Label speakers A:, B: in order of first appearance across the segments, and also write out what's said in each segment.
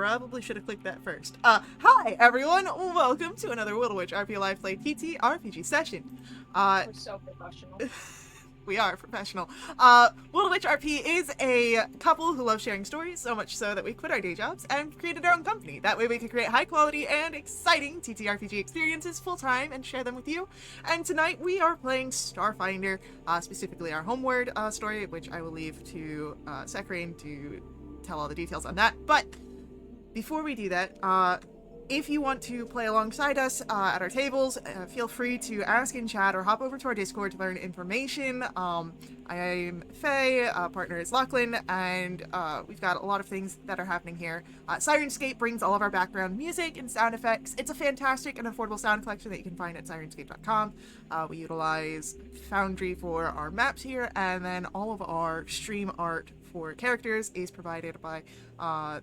A: probably should have clicked that first. Hi everyone, welcome to another Will Witch RP Live Play TTRPG session.
B: We're so professional.
A: We are professional. Will Witch RP is a couple who love sharing stories, so much so that we quit our day jobs and created our own company. That way we can create high quality and exciting TTRPG experiences full time and share them with you. And tonight we are playing Starfinder, specifically our Homeward story, which I will leave to Sakurane to tell all the details on that. But before we do that, if you want to play alongside us at our tables, feel free to ask in chat or hop over to our Discord to learn information. I'm Faye, partner is Lachlan, and we've got a lot of things that are happening here. Sirenscape brings all of our background music and sound effects. It's a fantastic and affordable sound collection that you can find at sirenscape.com. We utilize Foundry for our maps here, and then all of our stream art for characters is provided by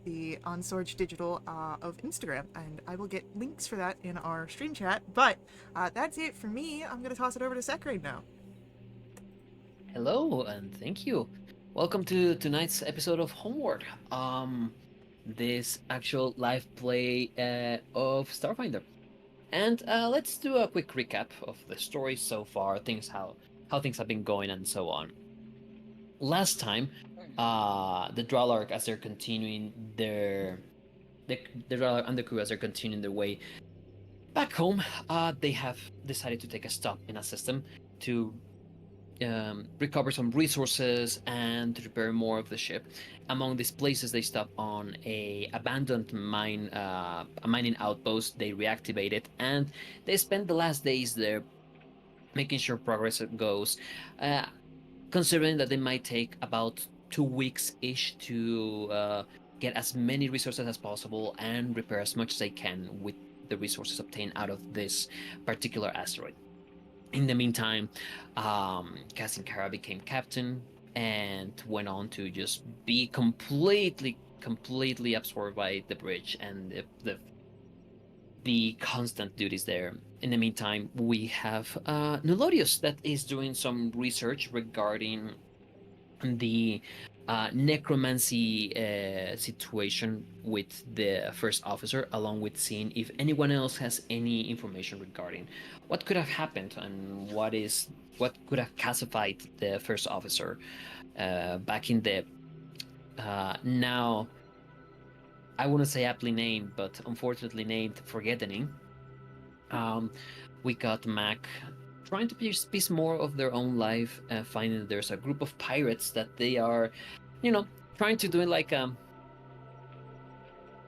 A: the OnSorge Digital of Instagram, and I will get links for that in our stream chat. But that's it for me. I'm going to toss it over to Sakurane now.
C: Hello, and thank you. Welcome to tonight's episode of Homeward. This actual live play of Starfinder. And let's do a quick recap of the story so far, how things have been going, and so on. Last time, the Dralark, as they're continuing the Dralark and the crew as they're continuing their way back home, they have decided to take a stop in a system to recover some resources and to repair more of the ship. Among these places, they stop on a abandoned mine, a mining outpost. They reactivate it, and they spend the last days there, making sure progress goes. Considering that they might take about 2 weeks-ish to get as many resources as possible and repair as much as they can with the resources obtained out of this particular asteroid. In the meantime, Cassin Kara became captain and went on to just be completely absorbed by the bridge and the constant duties there. In the meantime, we have Nulodius that is doing some research regarding the necromancy situation with the first officer, along with seeing if anyone else has any information regarding what could have happened and what could have calcified the first officer back in the now I wouldn't say aptly named, but unfortunately named Forgetting. We got Mac trying to piece more of their own life, finding that there's a group of pirates that they are, trying to do like a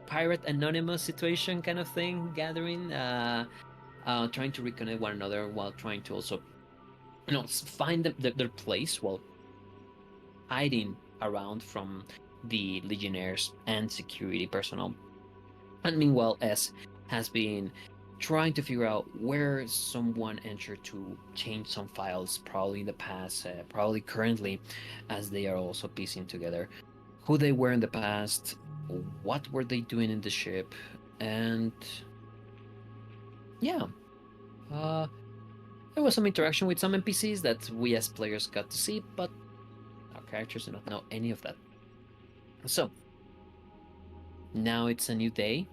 C: pirate anonymous situation kind of thing, gathering, trying to reconnect one another while trying to also, find their place while hiding around from the legionnaires and security personnel. And meanwhile, S has been trying to figure out where someone entered to change some files, probably in the past, probably currently, as they are also piecing together who they were in the past, what were they doing in the ship, and yeah, there was some interaction with some NPCs that we as players got to see, but our characters do not know any of that. So now it's a new day.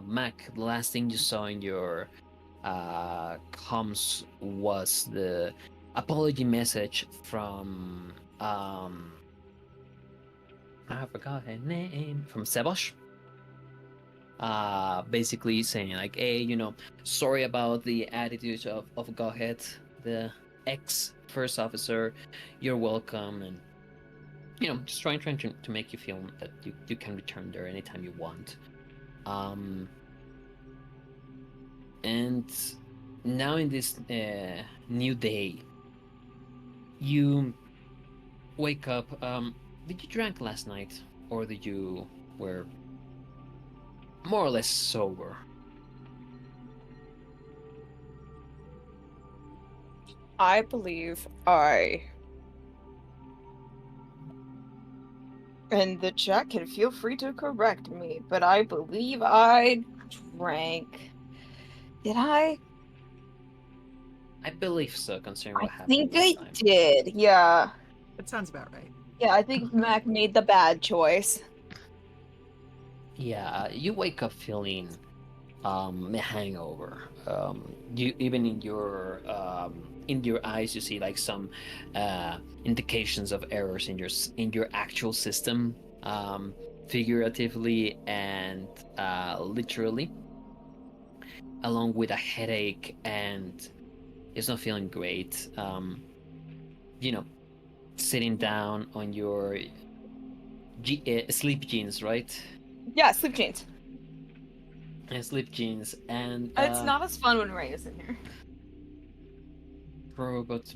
C: Mac, the last thing you saw in your comms was the apology message from I forgot her name, from Sebosh. Basically saying like, hey, sorry about the attitude of Godhead, the ex first officer. You're welcome, and just trying to make you feel that you can return there anytime you want. And now in this new day, you wake up. Did you drink last night, or did you were more or less sober?
B: I believe and the chat can feel free to correct me, but I believe I drank. Did I?
C: I believe so, considering what
B: I
C: happened
B: think I
C: last time.
B: did. Yeah.
A: That sounds about right.
B: Yeah, I think Mac made the bad choice.
C: Yeah, you wake up feeling a hangover. You even in your eyes you see like some indications of errors in in your actual system, figuratively and literally, along with a headache, and it's not feeling great. You know, sitting down on your sleep jeans, right?
B: Yeah, sleep jeans.
C: And sleep jeans, and
B: It's not as fun when Ray is in here.
C: but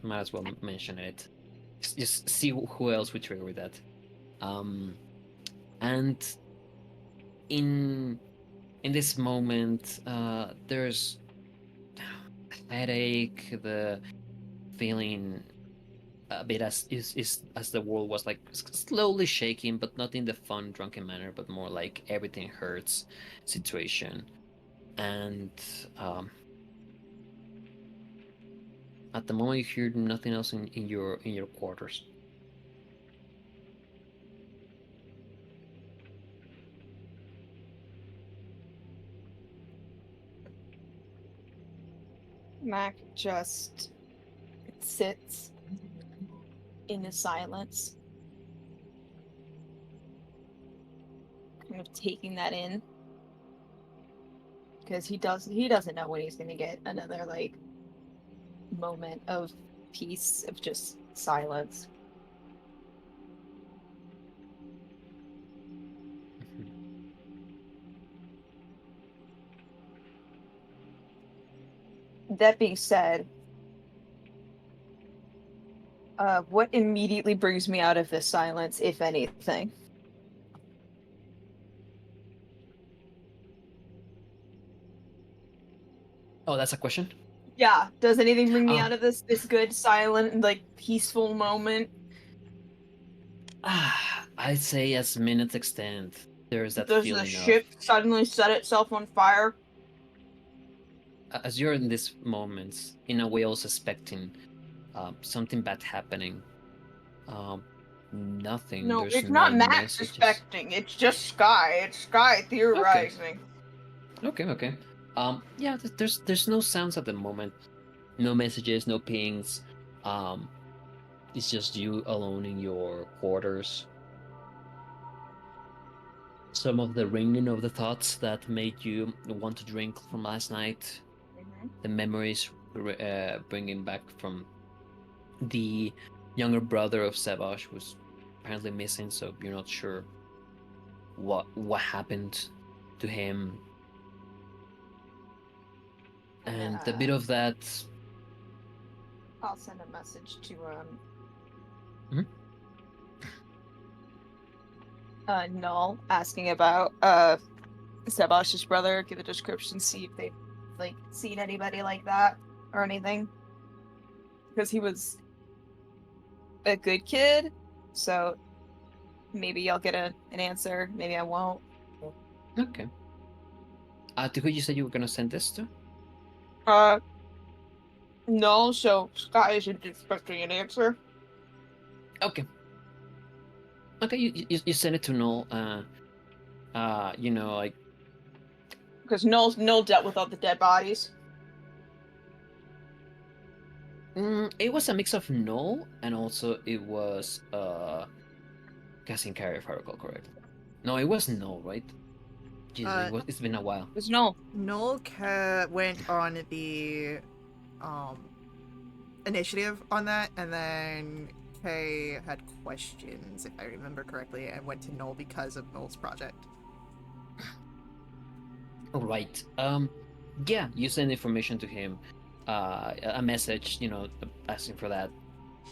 C: might as well mention it. Just see who else would trigger with that. Um, and in in this moment, there's headache, the feeling a bit is as the world was like slowly shaking, but not in the fun drunken manner, but more like everything hurts situation. And um, at the moment, you hear nothing else in your quarters.
B: Mac just sits in the silence, kind of taking that in, because he doesn't know when he's gonna get another like moment of peace, of just silence. That being said, what immediately brings me out of this silence, if anything?
C: Oh, that's a question.
B: Yeah, does anything bring me
C: Oh,
B: out of this good, silent, like peaceful moment?
C: I'd say as minutes extend, there's that
B: Does the
C: feeling of
B: ship suddenly set itself on fire?
C: as you're in these moments, in a way, also expecting something bad happening. Um, Nothing.
B: No,
C: There's
B: it's
C: no
B: not Max
C: messages.
B: suspecting. It's just Sky. It's Sky
C: Okay,
B: theorizing.
C: okay. Yeah. There's no sounds at the moment. No messages. No pings. Um, it's just you alone in your quarters. Some of the ringing of the thoughts that made you want to drink from last night.
B: Mhm.
C: The memories bringing back from the younger brother of Sebash who's apparently missing, so you're not sure what happened to him,
B: And then
C: and a bit of that.
B: I'll send a message to
C: Mhm.
B: Null asking about Sebash's brother, give a description, see if they've like seen anybody like that or anything. Because he was a good kid, so maybe I'll get an answer, maybe I won't.
C: Okay. To who you said you were gonna send this to?
B: Uh no, so Scott isn't expecting an answer.
C: Okay. Okay, you send it to Null. Like
B: Because Null dealt with all the dead bodies.
C: it was a mix of Null and also it was Casting Carry, if I recall correctly. No, it was Null, right? Jesus,
A: Uh,
C: it's been a while.
B: There's Null.
A: Noel went on the um initiative on that, and then Kay had questions, if I remember correctly, and went to Noel because of Noel's project.
C: All right. Yeah, you send information to him, a message, asking for that,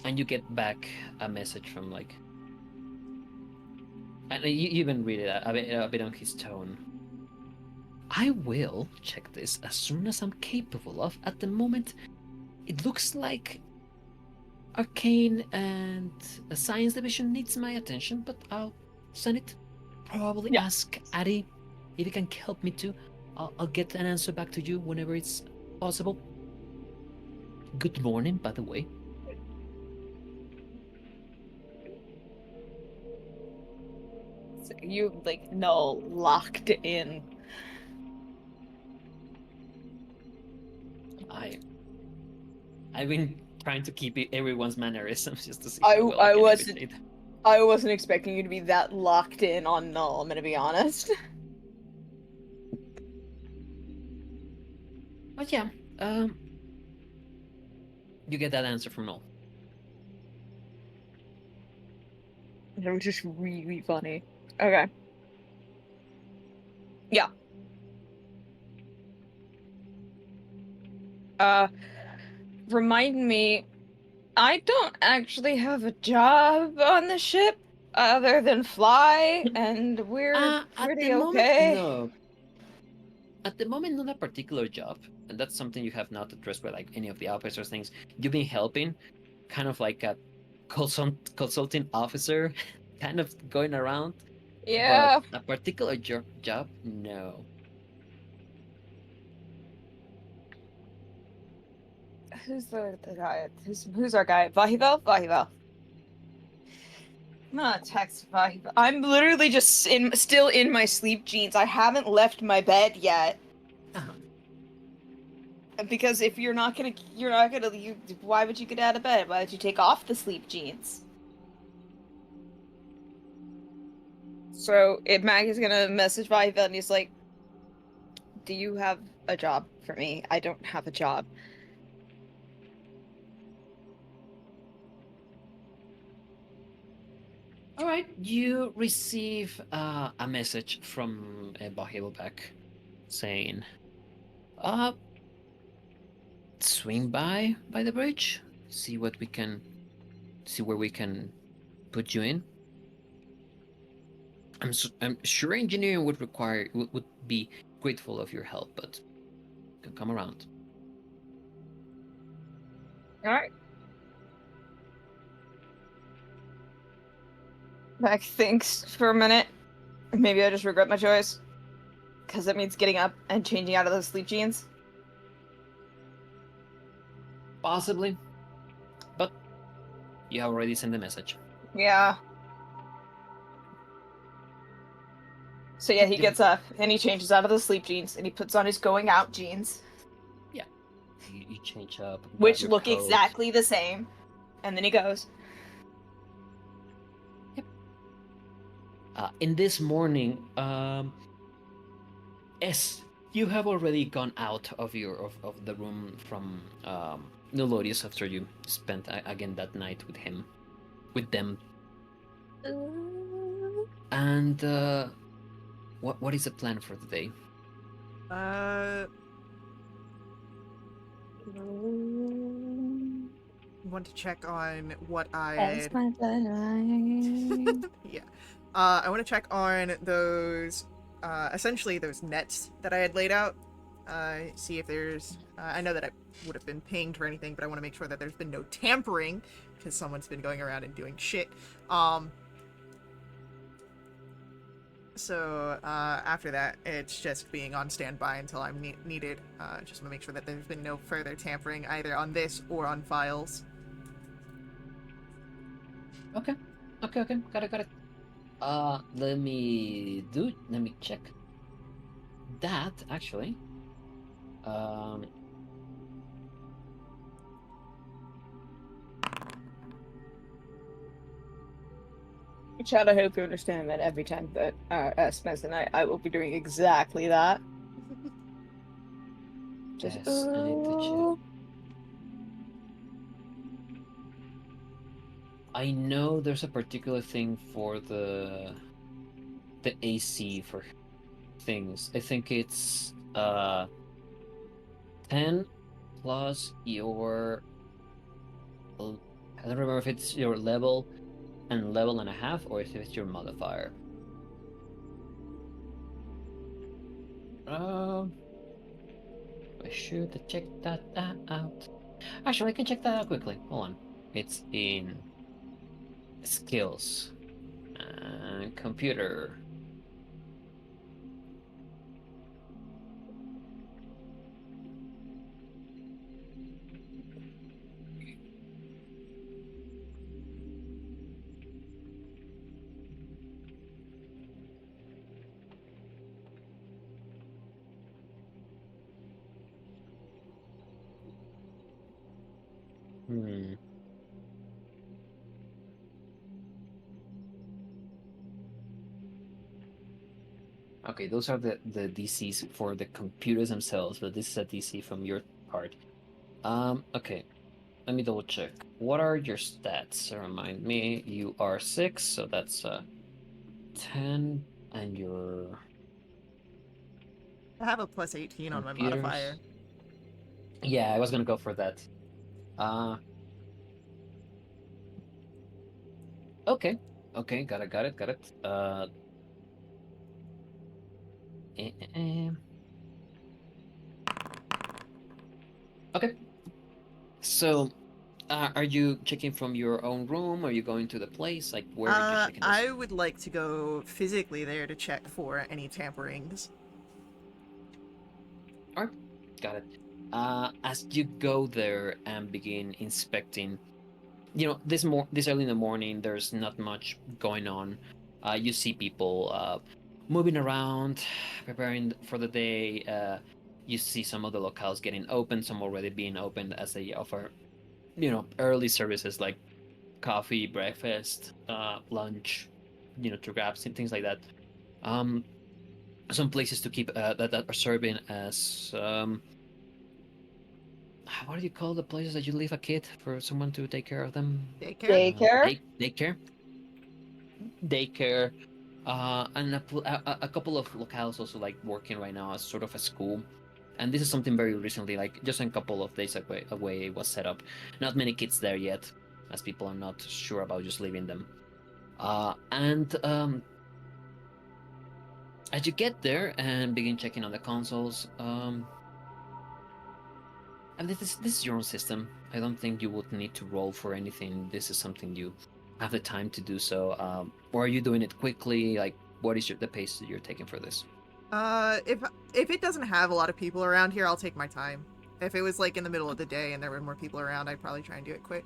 C: and you get back a message from like, and you even read it a bit on his tone. I will check this as soon as I'm capable of. At the moment, it looks like Arcane and the Science Division needs my attention, but I'll send it. Probably
B: Yeah.
C: ask Addy if he can help me too. I'll get an answer back to you whenever it's possible. Good morning, by the way.
B: So you like Null locked in.
C: I've been trying to keep everyone's mannerisms just to see
B: I
C: how well I
B: I
C: can
B: wasn't
C: imitate them.
B: I wasn't expecting you to be that locked in on Null, I'm gonna be honest.
C: But yeah, you get that answer from Noel.
B: It was just really funny. Okay. Yeah. Uh, remind me, I don't actually have a job on the ship other than fly, and we're
C: At the
B: pretty
C: moment,
B: okay.
C: no. At the moment, not a particular job, and that's something you have not addressed with like any of the officers things. You've been helping, kind of like a consulting officer, kind of going around, but
B: Yeah.
C: a particular job, no.
B: Who's the guy? Who's our guy? Vahivel? Vahivel. I'm gonna text Vahivel. I'm literally just still in my sleep jeans. I haven't left my bed yet.
C: Uh-huh.
B: Because if you're not gonna, why would you get out of bed? Why would you take off the sleep jeans? So if Mag is gonna message Vahivel and he's like, "Do you have a job for me? I don't have a job."
C: All right, you receive a message from Bahilbek saying, "Uh, swing by the bridge, see what we can, see where we can put you in. I'm sure engineering would be grateful of your help, but you can come around."
B: All right. Mag thinks for a minute. Maybe I just regret my choice. Because that means getting up and changing out of those sleep jeans.
C: Possibly, but you have already sent the message.
B: Yeah. So yeah, he
C: Yep.
B: gets up and he changes out of the sleep jeans and he puts on his going out jeans,
C: Yeah, you change up, grab
B: which
C: your
B: look
C: coat.
B: exactly the same. And then he goes.
C: Yep. In this morning, yes, you have already gone out of of the room from Nolorius after you spent again that night with them. And what is the plan for the day?
A: Uh, want to check on what I
B: That's
A: had.
B: my bloodline.
A: Yeah. I want to check on those, essentially those nets that I had laid out. See if there's. I know that I would have been pinged for anything, but I want to make sure that there's been no tampering because someone's been going around and doing shit. So after that, it's just being on standby until I'm needed. Just want to make sure that there's been no further tampering either on this or on files.
C: Okay, got it. Let me check that actually. Um,
B: Chad, I hope you understand that every time that Smith and I will be doing exactly that. Just
C: yes, I need to check. I know there's a particular thing for the AC for things. I think it's 10 plus your I don't remember if it's your level and a half or if it's your modifier. Um I should check that out. Actually, I can check that out quickly. Hold on. It's in skills and computer. Hmm. Okay, those are the DCs for the computers themselves, but this is a DC from your part. Okay, let me double check. What are your stats? Remind me. You are 6, so that's 10, and your
A: I have a plus 18 on my modifier.
C: computers. Yeah, I was gonna go for that. Uh, okay, okay, got it. Eh, eh, eh. Okay, so are you checking from your own room? Are you going to the place? Like, where are you checking this?
A: I would like to go physically there to check for any tamperings.
C: All right, got it. As you go there and begin inspecting, this early in the morning, there's not much going on. You see people moving around, preparing for the day. You see some of the locales getting open, some already being opened as they offer, early services like coffee, breakfast, lunch, to grab some things like that. Um, some places to keep that are serving as what do you call the places that you leave a kid for someone to take care of them?
A: Daycare?
B: Daycare?
C: Daycare, daycare, and a couple of locales also like working right now as sort of a school. And this is something very recently, like just a couple of days away it was set up. Not many kids there yet, as people are not sure about just leaving them. And as you get there and begin checking on the consoles, and this is your own system. I don't think you would need to roll for anything. This is something you have the time to do so. Or are you doing it quickly? Like, what is the pace that you're taking for this?
A: If it doesn't have a lot of people around here, I'll take my time. If it was like in the middle of the day and there were more people around, I'd probably try and do it quick.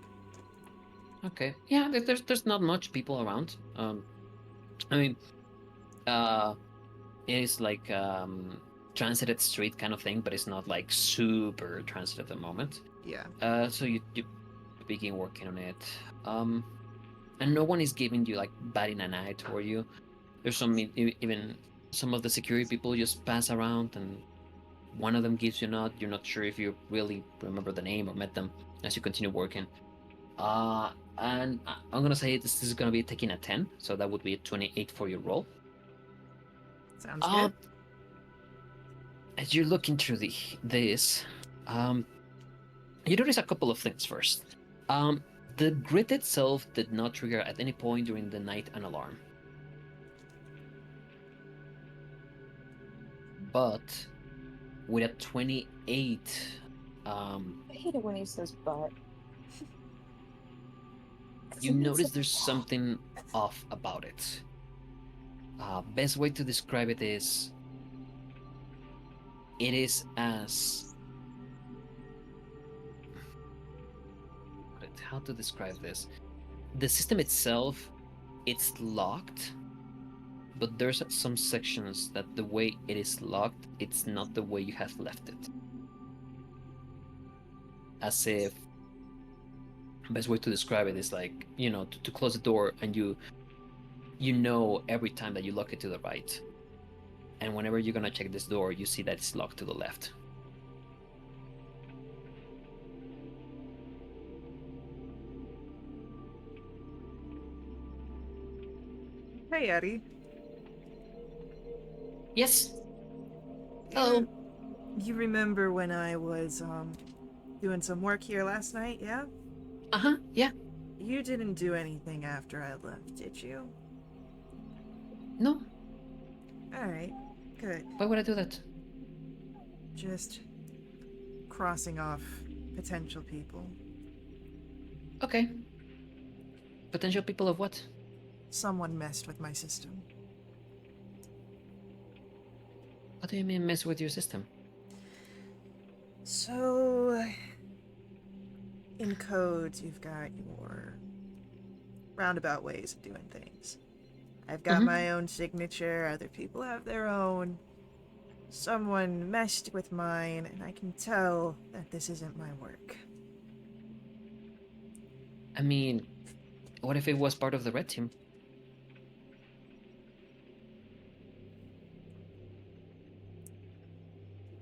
C: Okay, yeah, there's not much people around. I mean, uh, it is like transited street kind of thing, but it's not like super transit at the moment.
A: Yeah.
C: So you begin working on it. Um, and no one is giving you like batting an eye toward you. There's even some of the security people just pass around, and one of them gives you a nod. You're not sure if you really remember the name or met them as you continue working. And I'm gonna say this is gonna be taking a 10, so that would be a 28 for your roll.
A: Sounds
C: Uh,
A: good.
C: as you're looking through this, um, you notice a couple of things first. The grid itself did not trigger at any point during the night an alarm. But with a 28,
B: I hate it when he says but.
C: you notice there's something off about it. Best way to describe it is as how to describe this. The system itself, it's locked, but there's some sections that the way it is locked, it's not the way you have left it. As if best way to describe it is like, to close the door and you know every time that you lock it to the right. And whenever you're gonna check this door, you see that it's locked to the left.
A: Hey, Eddie.
C: Yes.
A: You-
C: Hello.
A: You remember when I was doing some work here last night, yeah?
C: Uh-huh. Yeah.
A: You didn't do anything after I left, did you?
C: No.
A: Alright, good.
C: Why would I do that?
A: Just crossing off potential people.
C: Okay. Potential people of what?
A: Someone messed with my system.
C: What do you mean mess with your system?
A: So, in codes, you've got your roundabout ways of doing things. I've got my own signature, other people have their own. Someone messed with mine, and I can tell that this isn't my work.
C: I mean, what if it was part of the red team?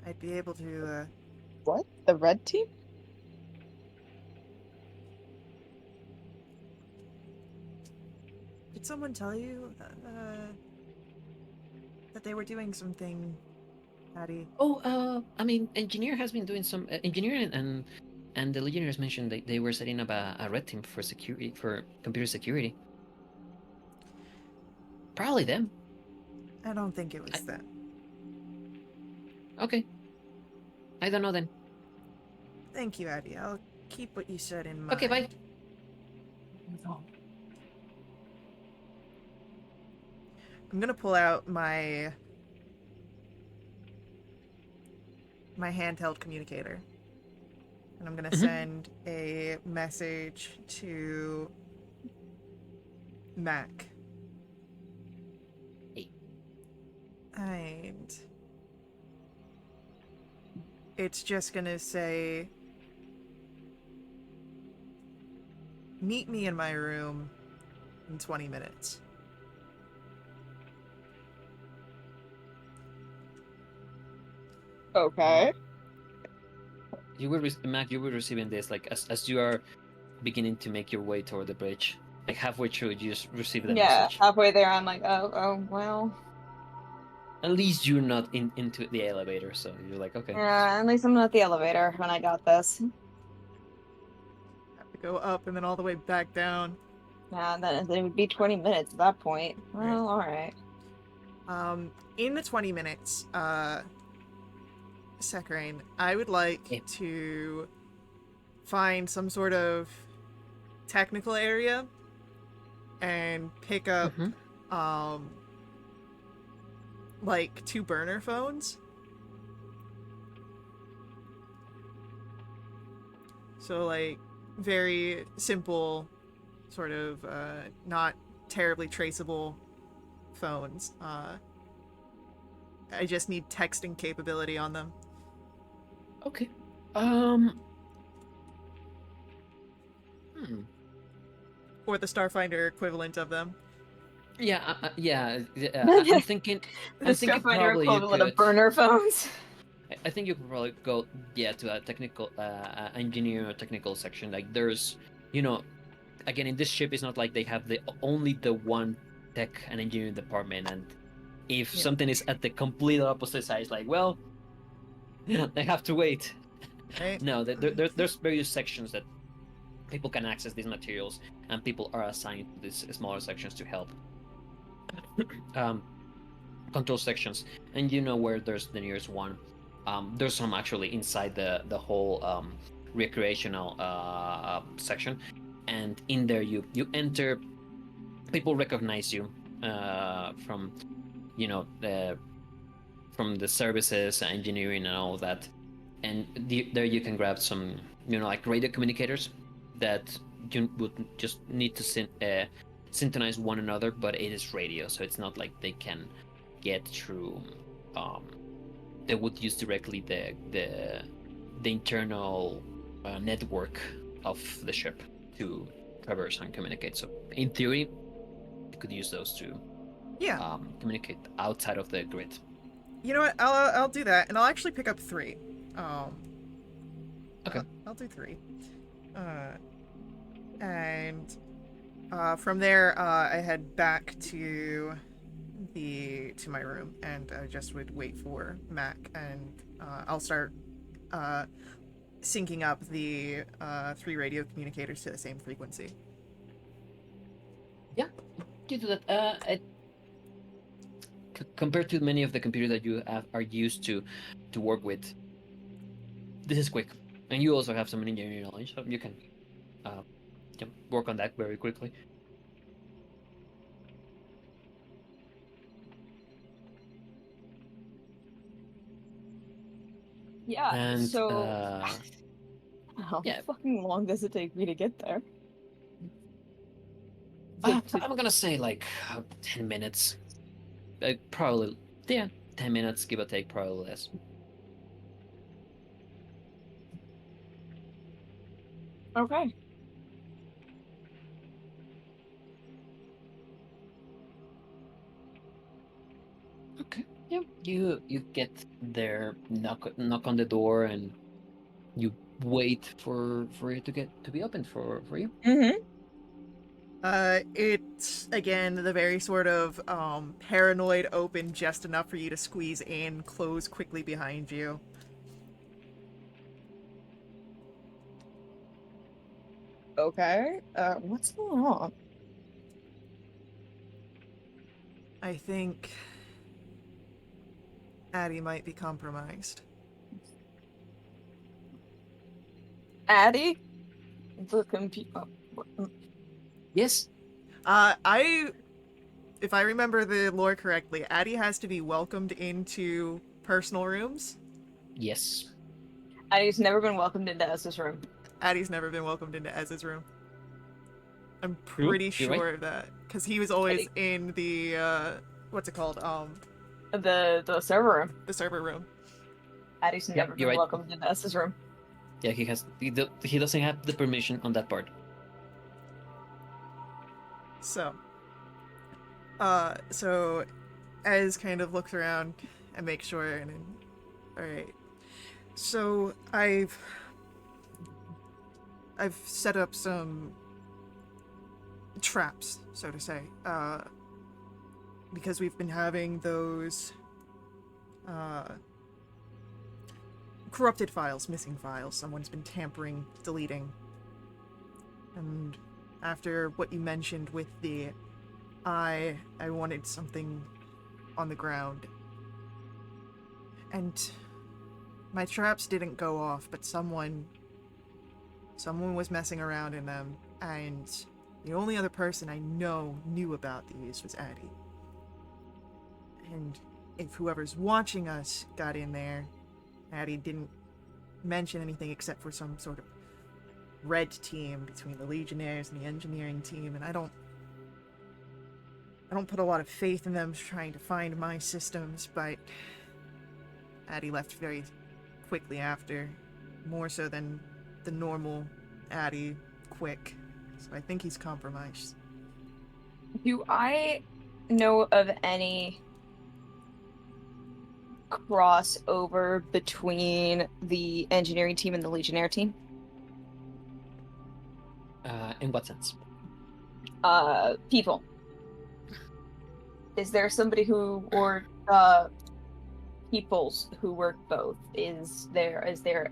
A: I'd be able to.
B: What? The red team?
A: Did someone tell you that they were doing something, Patty?
C: Oh, I mean, engineer has been doing some engineer and the legionnaires mentioned they were setting up a red team for security for computer security. Probably them.
A: I don't think it was
C: I,
A: them.
C: okay, I don't know then.
A: Thank you, Addie. I'll keep what you said in mind.
C: Okay, bye.
A: I'm gonna pull out my handheld communicator, and I'm gonna send a message to Mac.
C: Hey.
A: And it's just gonna say, meet me in my room in 20 minutes.
B: Okay.
C: You were Mac. You were receiving this like as you are beginning to make your way toward the bridge. Like halfway through, you just receive the
B: Yeah,
C: message.
B: halfway there, I'm like, well.
C: At least you're not into the elevator, so you're like, okay.
B: Yeah, at least I'm not at the elevator when I got this.
A: Have to go up and then all the way back down.
B: Yeah, then it would be 20 minutes at that point. Well, alright.
A: In the 20 minutes, Sakurane, I would like
C: Yeah.
A: to find some sort of technical area and pick up, like 2 burner phones. So, like, very simple, sort of, not terribly traceable phones. I just need texting capability on them.
C: Okay.
A: Or the Starfinder equivalent of them.
C: Yeah, yeah.
B: The
C: I'm thinking
B: Starfinder
C: probably you
B: equivalent of
C: could.
B: burner phones.
C: I think you could probably go, yeah, to a technical engineer or technical section. Like there's, you know, again in this ship, it's not like they have only the one tech and engineering department, and if something is at the complete opposite side, it's like, well, they have to wait.
A: Right?
C: No, there's various sections that people can access these materials, and people are assigned to these smaller sections to help. Control sections, and you know where there's the nearest one. There's some actually inside the whole recreational section, and in there you enter. People recognize you from from the services, engineering, and all of that. And there you can grab some like radio communicators that you would just need to synchronize one another, but it is radio, so it's not like they can get through. They would use directly the internal network of the ship to traverse and communicate. So in theory, you could use those to communicate outside of the grid.
A: You know what? I'll do that, and I'll actually pick up 3.
C: Okay.
A: I'll do 3. And from there, I head back to my room, and I just would wait for Mac, and I'll start syncing up the 3 radio communicators to the same frequency.
C: Yeah, you do that. Compared to many of the computers that you are used to work with, this is quick, and you also have some engineering knowledge, so you can work on that very quickly.
B: Yeah,
C: And
B: so how
C: yeah,
B: fucking long does it take me to get there?
C: I'm gonna say like 10 minutes. Probably, yeah, 10 minutes, give or take, probably less.
B: Okay.
C: You get there, knock on the door, and you wait for it to be opened for you.
B: Mm-hmm.
A: It's again the very sort of paranoid open just enough for you to squeeze in, close quickly behind you.
B: Okay. What's going on?
A: I think Addie might be compromised.
B: Addie? The computer.
C: Yes.
A: If I remember the lore correctly, Addie has to be welcomed into personal rooms.
C: Yes.
B: Addie's never been welcomed into S's room.
A: Addie's never been welcomed into Ez's room. I'm
C: True.
A: pretty
C: You're right.
A: sure of that because he was always
B: Addie.
A: in the what's it called?
B: The server room.
A: The server room.
B: Addie's never been
C: you're right.
B: welcomed into S's room.
C: Yeah, he doesn't have the permission on that part.
A: So Ez kind of looks around and makes sure, and then, all right. So I've set up some traps, so to say, because we've been having those corrupted files, missing files. Someone's been tampering, deleting, and after what you mentioned with the I wanted something on the ground. And my traps didn't go off, but someone was messing around in them, and the only other person I know knew about these was Addie. And if whoever's watching us got in there, Addie didn't mention anything except for some sort of red team between the Legionnaires and the engineering team, and I don't put a lot of faith in them trying to find my systems, but Addie left very quickly after, more so than the normal Addie quick, so I think he's compromised.
B: Do I know of any crossover between the engineering team and the Legionnaire team?
C: In what sense?
B: People. Is there somebody who, or peoples who work both? Is there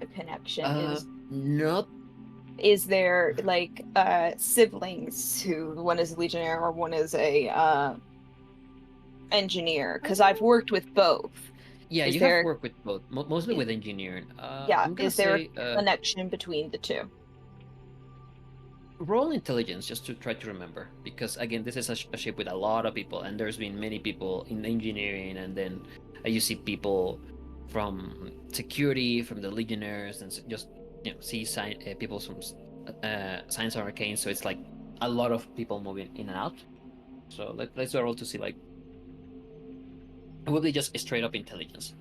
B: a connection?
C: Not.
B: Is there like siblings who one is a Legionnaire or one is a engineer? Because I've worked with both.
C: Yeah, you have worked with both, mostly with engineering.
B: Yeah,
C: I'm gonna
B: is there
C: say,
B: a connection between the two?
C: roll intelligence just to try to remember, because again, this is a ship with a lot of people, and there's been many people in engineering, and then you see people from security, from the Legionnaires, and just see people from science and arcane. So it's like a lot of people moving in and out. So let's roll to see, like, it will be just straight up intelligence.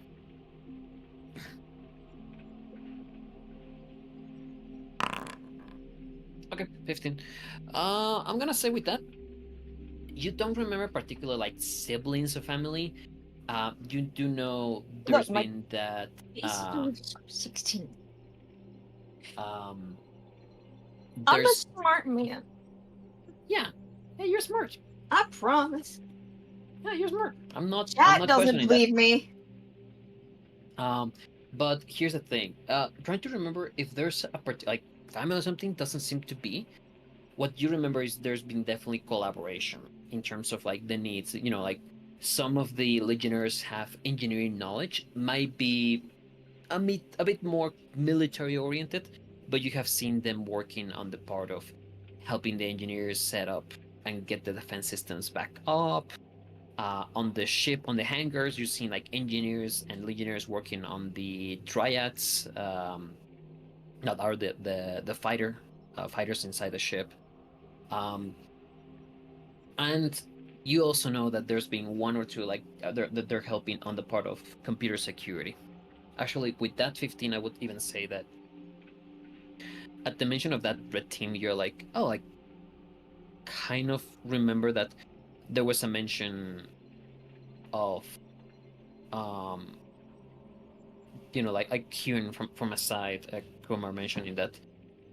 C: Okay, 15. I'm gonna say with that, you don't remember particular like siblings or family. You do know there's
B: Look,
C: been that.
B: 16.
C: Um,
B: I'm a
C: there's
B: smart man.
C: yeah, you're smart.
B: I promise.
C: Yeah, you're smart. I'm not
B: Chat doesn't
C: questioning
B: believe me.
C: that. But here's the thing. Trying to remember if there's a like family or something, doesn't seem to be. What you remember is there's been definitely collaboration in terms of like the needs. Like some of the Legionnaires have engineering knowledge, might be a bit more military oriented, but you have seen them working on the part of helping the engineers set up and get the defense systems back up. On the ship, on the hangars, you've seen like engineers and Legionnaires working on the triads, that are the fighters inside the ship. And you also know that there's been one or two like that they're helping on the part of computer security. Actually, with that 15, I would even say that at the mention of that red team, you're like, oh, like, kind of remember that there was a mention of um, like hearing from a side, Kumar mentioning that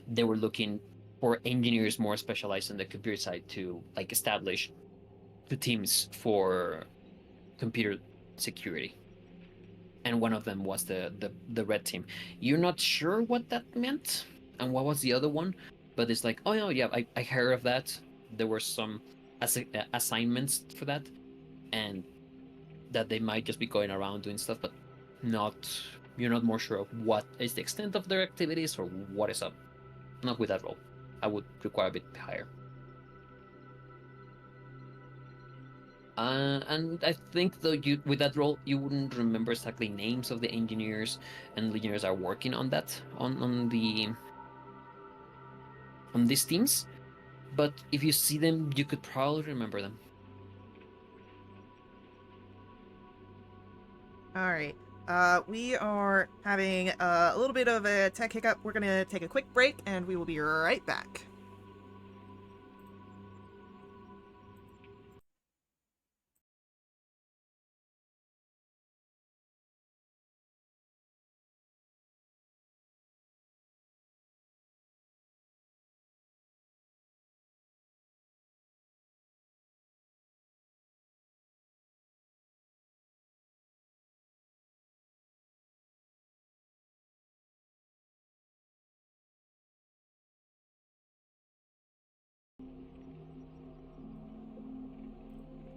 C: they were looking for engineers more specialized in the computer side to like establish the teams for computer security, and one of them was the red team. You're not sure what that meant and what was the other one, but it's like, oh no, yeah, I heard of that. There were some assignments for that, and that they might just be going around doing stuff, but not you're not more sure of what is the extent of their activities or what is up. Not with that role. I would require a bit higher. And I think though you with that role you wouldn't remember exactly names of the engineers and legionnaires are working on that on these teams. But if you see them, you could probably remember them.
A: All right. We are having a little bit of a tech hiccup. We're gonna take a quick break, and we will be right back.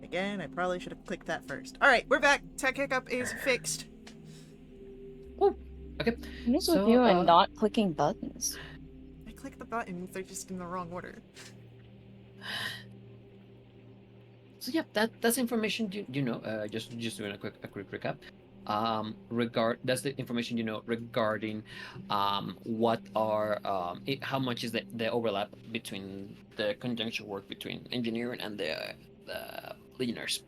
A: Again, I probably should have clicked that first. All right, we're back. Tech hiccup is fixed.
C: Oh, okay.
B: What is with
C: So
B: you and not clicking buttons?
A: I clicked the buttons; they're just in the wrong order.
C: So yeah, that's information you know. Just doing a quick recap. That's the information you know regarding what are how much is the overlap between the conjunction work between engineering and the legionnaires.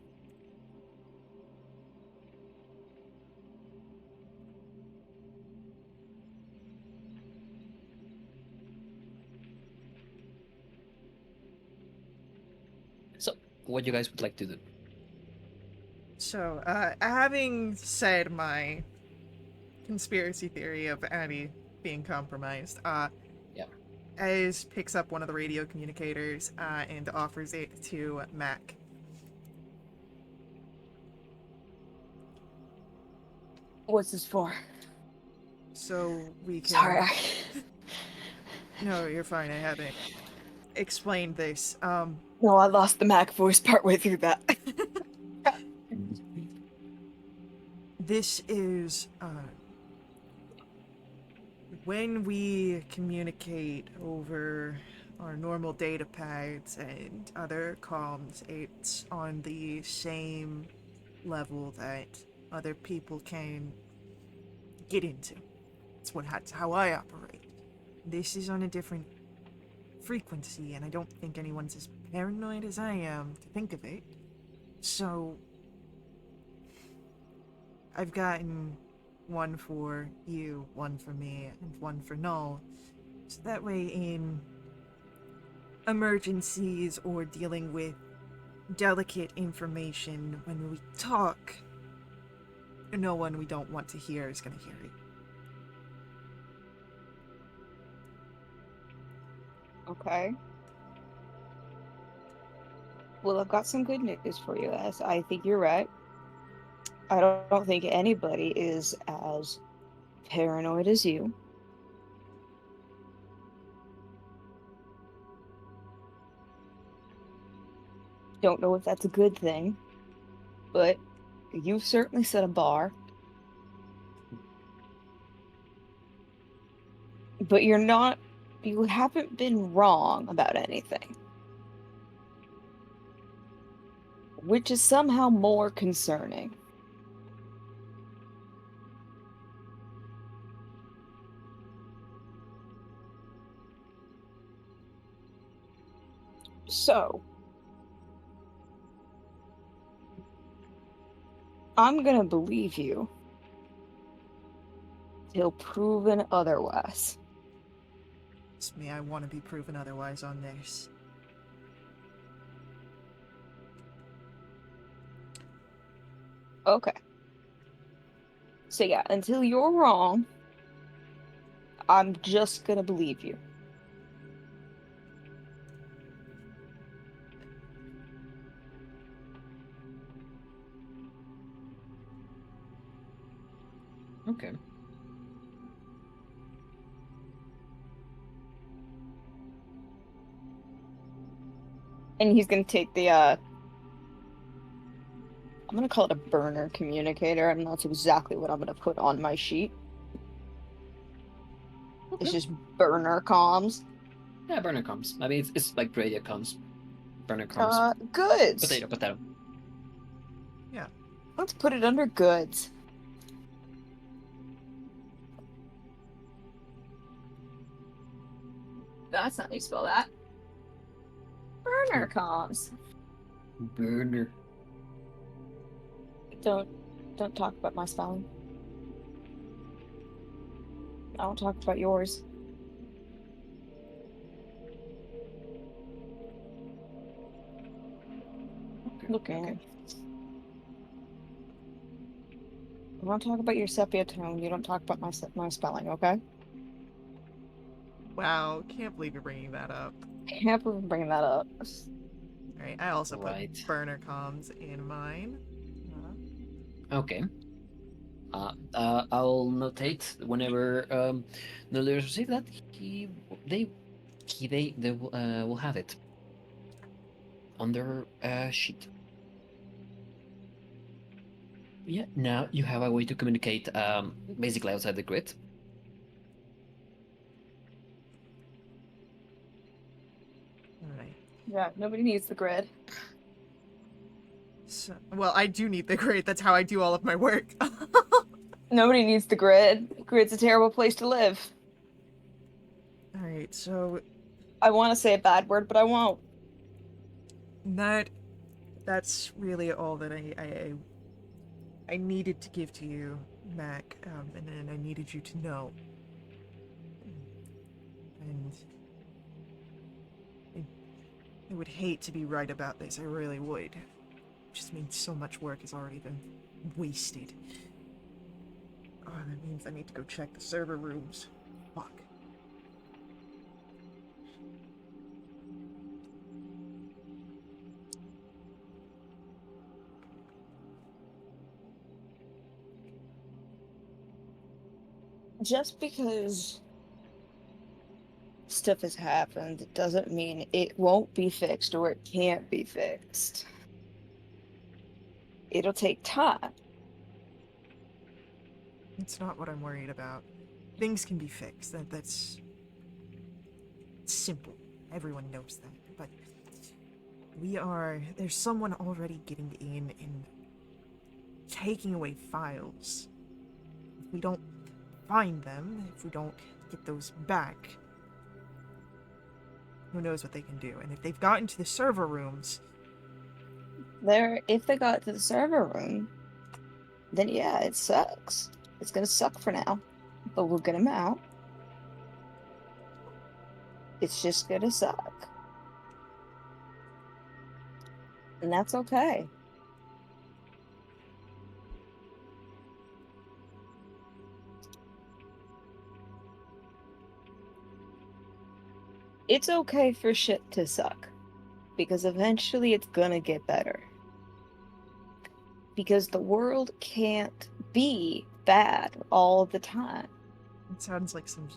C: So what you guys would like to do?
A: So, having said my conspiracy theory of Abby being compromised,
C: Yeah.
A: Ez picks up one of the radio communicators and offers it to Mac.
B: What's this for?
A: So we can.
B: Sorry.
A: No, you're fine. I haven't explained this.
B: No, I lost the Mac voice partway through that.
A: This is when we communicate over our normal data pads and other comms, it's on the same level that other people can get into. That's how I operate. This is on a different frequency, and I don't think anyone's as paranoid as I am to think of it. So, I've gotten one for you, one for me, and one for Null. So that way, in emergencies or dealing with delicate information, when we talk, no one we don't want to hear is going to hear it.
B: Okay. Well, I've got some good news for you, as I think you're right. I don't think anybody is as paranoid as you. Don't know if that's a good thing, but you've certainly set a bar. But you haven't been wrong about anything. Which is somehow more concerning. So, I'm gonna believe you till proven otherwise.
A: It's me, I want to be proven otherwise on this.
B: Okay. So yeah, until you're wrong, I'm just gonna believe you.
C: Okay.
B: And he's gonna take the I'm gonna call it a burner communicator, and that's exactly what I'm gonna put on my sheet. It's
C: Okay.
B: just burner comms.
C: Yeah, burner comms. I mean, it's like radio comms. Burner comms.
B: Goods.
C: Potato, potato.
B: Let's put it under goods. That's not how you spell that. Burner comms.
C: Burner.
B: Don't talk about my spelling. I don't talk about yours. Look, man. I want to talk about your sepia tone. You don't talk about my spelling, okay?
A: Wow, can't believe you're bringing that up.
B: Can't believe I'm bringing that up.
A: Alright, I also
C: Right.
A: put burner comms in mine.
C: Okay. I'll notate whenever the leaders receive that they will have it on their sheet. Yeah. Now you have a way to communicate basically outside the grid.
A: Alright.
B: Yeah, nobody needs the grid.
A: So, well, I do need the grid. That's how I do all of my work.
B: Nobody needs the grid. Grid's a terrible place to live.
A: Alright, so
B: I want to say a bad word, but I won't.
A: that's really all that I needed to give to you, Mac, and then I needed you to know. And I would hate to be right about this, I really would. It just means so much work has already been wasted. Oh, that means I need to go check the server rooms. Fuck.
B: Just because stuff has happened doesn't mean it won't be fixed or it can't be fixed. It'll take time.
A: It's not what I'm worried about. Things can be fixed. That's simple. Everyone knows that. But there's someone already getting in and taking away files. If we don't find them, if we don't get those back, who knows what they can do. And if they've gotten to the server rooms,
B: If they got to the server room, then yeah, it sucks. It's gonna suck for now, but we'll get them out. It's just gonna suck. And that's okay. It's okay for shit to suck, because eventually it's gonna get better. Because the world can't be bad all the time.
A: it sounds like some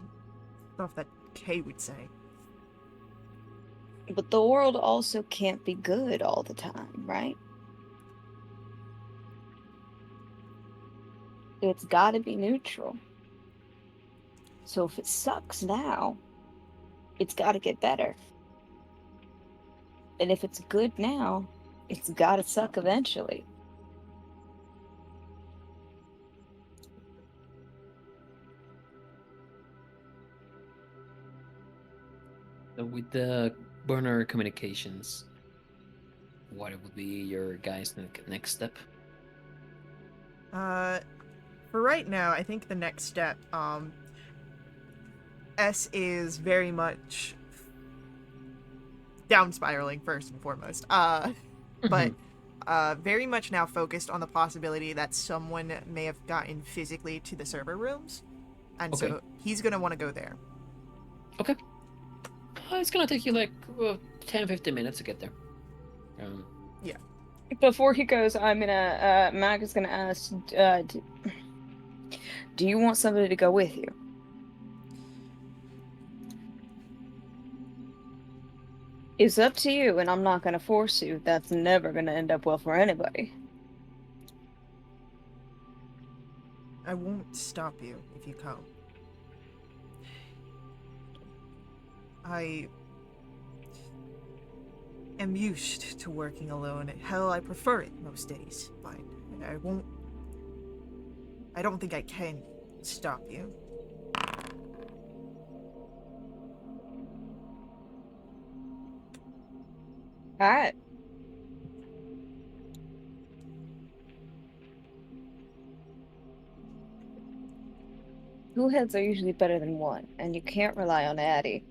A: stuff that Kay would say.
B: But the world also can't be good all the time, right? It's gotta be neutral. So if it sucks now, it's gotta get better. And if it's good now, it's gotta suck eventually.
C: So with the burner communications, what would be your guys' next step?
A: For right now, I think the next step, S is very much down spiraling first and foremost. But very much now focused on the possibility that someone may have gotten physically to the server rooms, and
C: Okay.
A: so he's gonna want to go there.
C: Okay. It's gonna take you like 10-15 minutes to get there.
B: Before he goes, Mac is gonna ask, do you want somebody to go with you? It's up to you, and I'm not gonna force you. That's never gonna end up well for anybody.
A: I won't stop you if you come. I am used to working alone. Hell, I prefer it most days, but I won't. I don't think I can stop you.
B: Alright. Two heads are usually better than one, and you can't rely on Addie.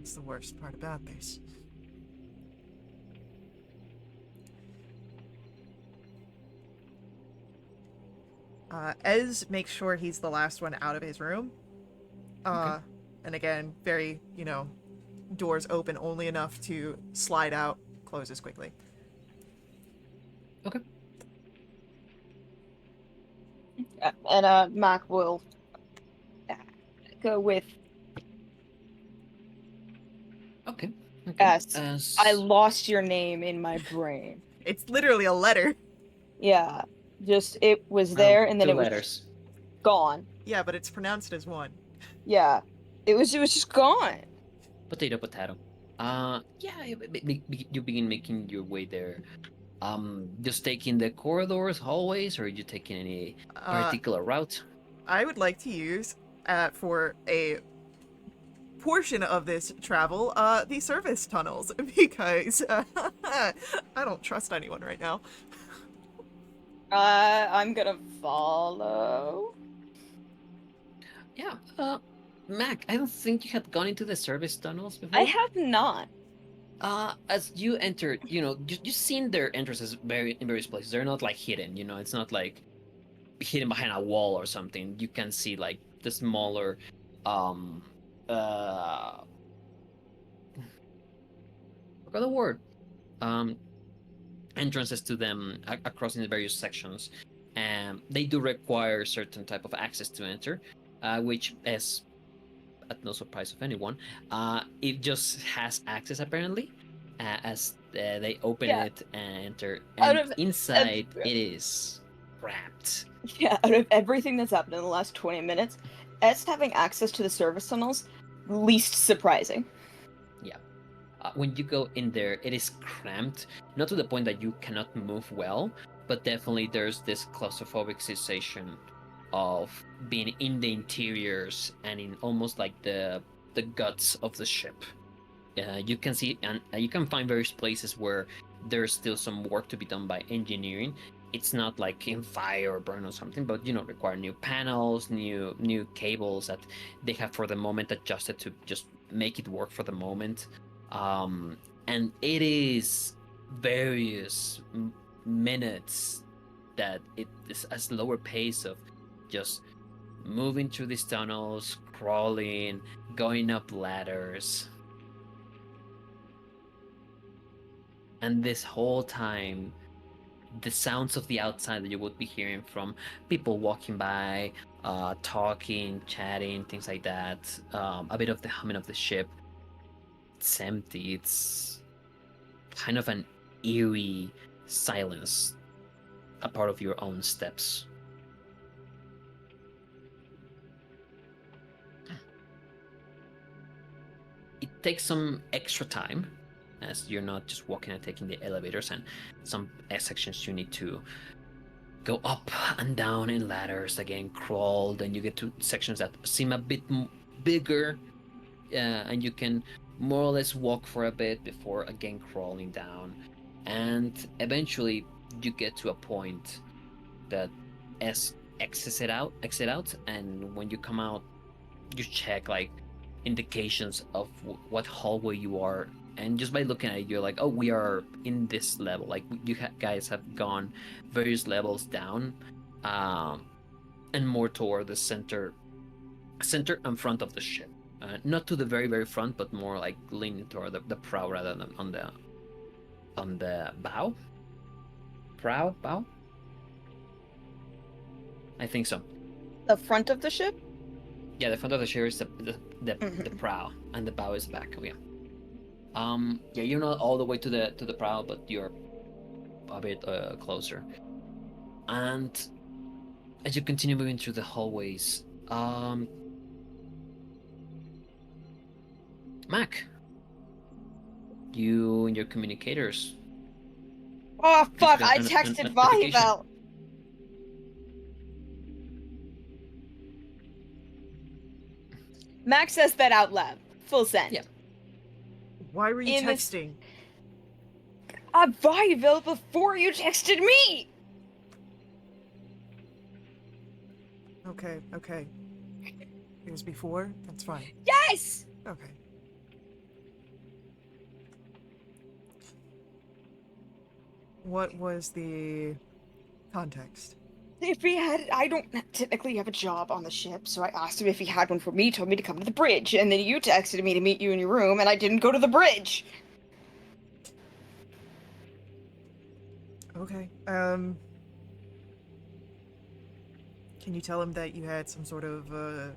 A: It's the worst part about this. Ez makes sure he's the last one out of his room.
C: Okay.
A: And again, very, doors open only enough to slide out, closes quickly.
C: Okay.
B: And Mac will go with
C: Okay.
B: S.
C: As...
B: I lost your name in my brain.
A: It's literally a letter.
B: Yeah. Just, it was
C: Well,
B: there, and then
C: 2
B: it was
C: letters.
B: gone.
A: Yeah, but it's pronounced as one.
B: Yeah. It was just gone.
C: Potato, potato. Yeah, you begin making your way there. Just taking the corridors, hallways, or are you taking any particular route?
A: I would like to use, for a portion of this travel, the service tunnels, because I don't trust anyone right now.
B: I'm gonna follow.
C: Yeah, Mac, I don't think you had gone into the service tunnels before.
B: I have not.
C: As you enter, you've seen their entrances in various places. They're not like hidden, it's not like hidden behind a wall or something. You can see like the smaller, forgot the word, entrances to them across in the various sections, and they do require certain type of access to enter, which is at no surprise of anyone, it just has access apparently, as they open it and enter, and inside it is wrapped.
B: Yeah, out of everything that's happened in the last 20 minutes, S having access to the service tunnels, least surprising.
C: Yeah. When you go in there, it is cramped, not to the point that you cannot move well, but definitely there's this claustrophobic sensation of being in the interiors and in almost like the guts of the ship. You can see, and you can find various places where there's still some work to be done by engineering. It's not like in fire or burn or something, but require new panels, new cables that they have for the moment adjusted to just make it work for the moment. And it is various minutes that it is a slower pace of just moving through these tunnels, crawling, going up ladders. And this whole time, the sounds of the outside that you would be hearing from people walking by, talking, chatting, things like that, a bit of the humming of the ship. It's empty. It's kind of an eerie silence, a part of your own steps. It takes some extra time, as you're not just walking and taking the elevators, and some sections you need to go up and down in ladders, again crawl, then you get to sections that seem a bit bigger, and you can more or less walk for a bit before again crawling down, and eventually you get to a point that exit out, and when you come out, you check like indications of what hallway you are and just by looking at it, you're like, oh, we are in this level. Like you guys have gone various levels down, and more toward the center and front of the ship. Not to the very very front, but more like leaning toward the prow rather than on the bow. Bow. I think so.
B: The front of the ship?
C: Yeah, the front of the ship is the
B: Mhm.
C: prow, and the bow is the back. Oh, yeah. Yeah, you're not all the way to the prow, but you're a bit closer. And as you continue moving through the hallways, Mac, you and your communicators
B: Oh fuck!
C: receive
B: I
C: a
B: texted
C: notification.
B: Vahivel. Max says that out loud. Full send.
C: Yeah.
A: Why were you
B: In this-
A: texting?
B: Vahivel before you texted me.
A: Okay. It was before? That's fine.
B: Yes.
A: Okay. What was the context?
B: If he had, I don't typically have a job on the ship, so I asked him if he had one for me. Told me to come to the bridge, and then you texted me to meet you in your room, and I didn't go to the bridge.
A: Okay. Can you tell him that you had some sort of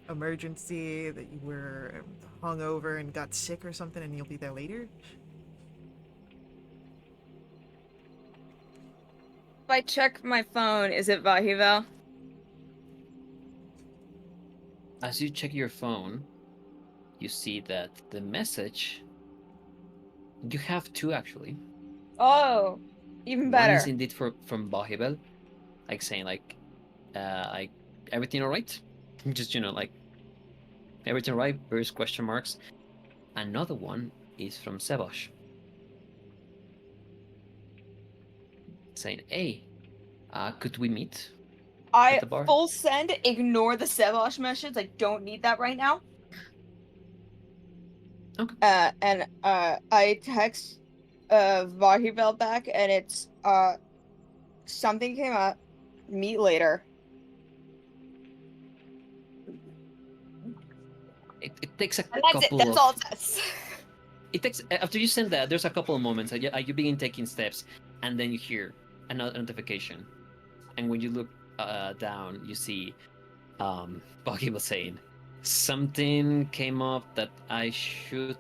A: emergency, that you were hungover and got sick or something, and you'll be there later?
B: If I check my phone, is it Vahivel?
C: As you check your phone, you see that the message. You have two actually.
B: Oh, even
C: One is
B: better.
C: indeed from Bahibel, like saying like everything all right? Just like everything all right? Various question marks. Another one is from Sebash, saying, "Hey, could we meet at
B: I
C: the bar?"
B: full send. Ignore the Sevosh message. I don't need that right now.
C: Okay.
B: And I text Vahivel back, and it's something came up. Meet later.
C: It takes a
B: And that's it.
C: couple
B: That's
C: of.
B: all it says.
C: It takes after you send that. There's a couple of moments. You begin taking steps, and then you hear another notification, and when you look down, you see Buggy was saying something came up that I should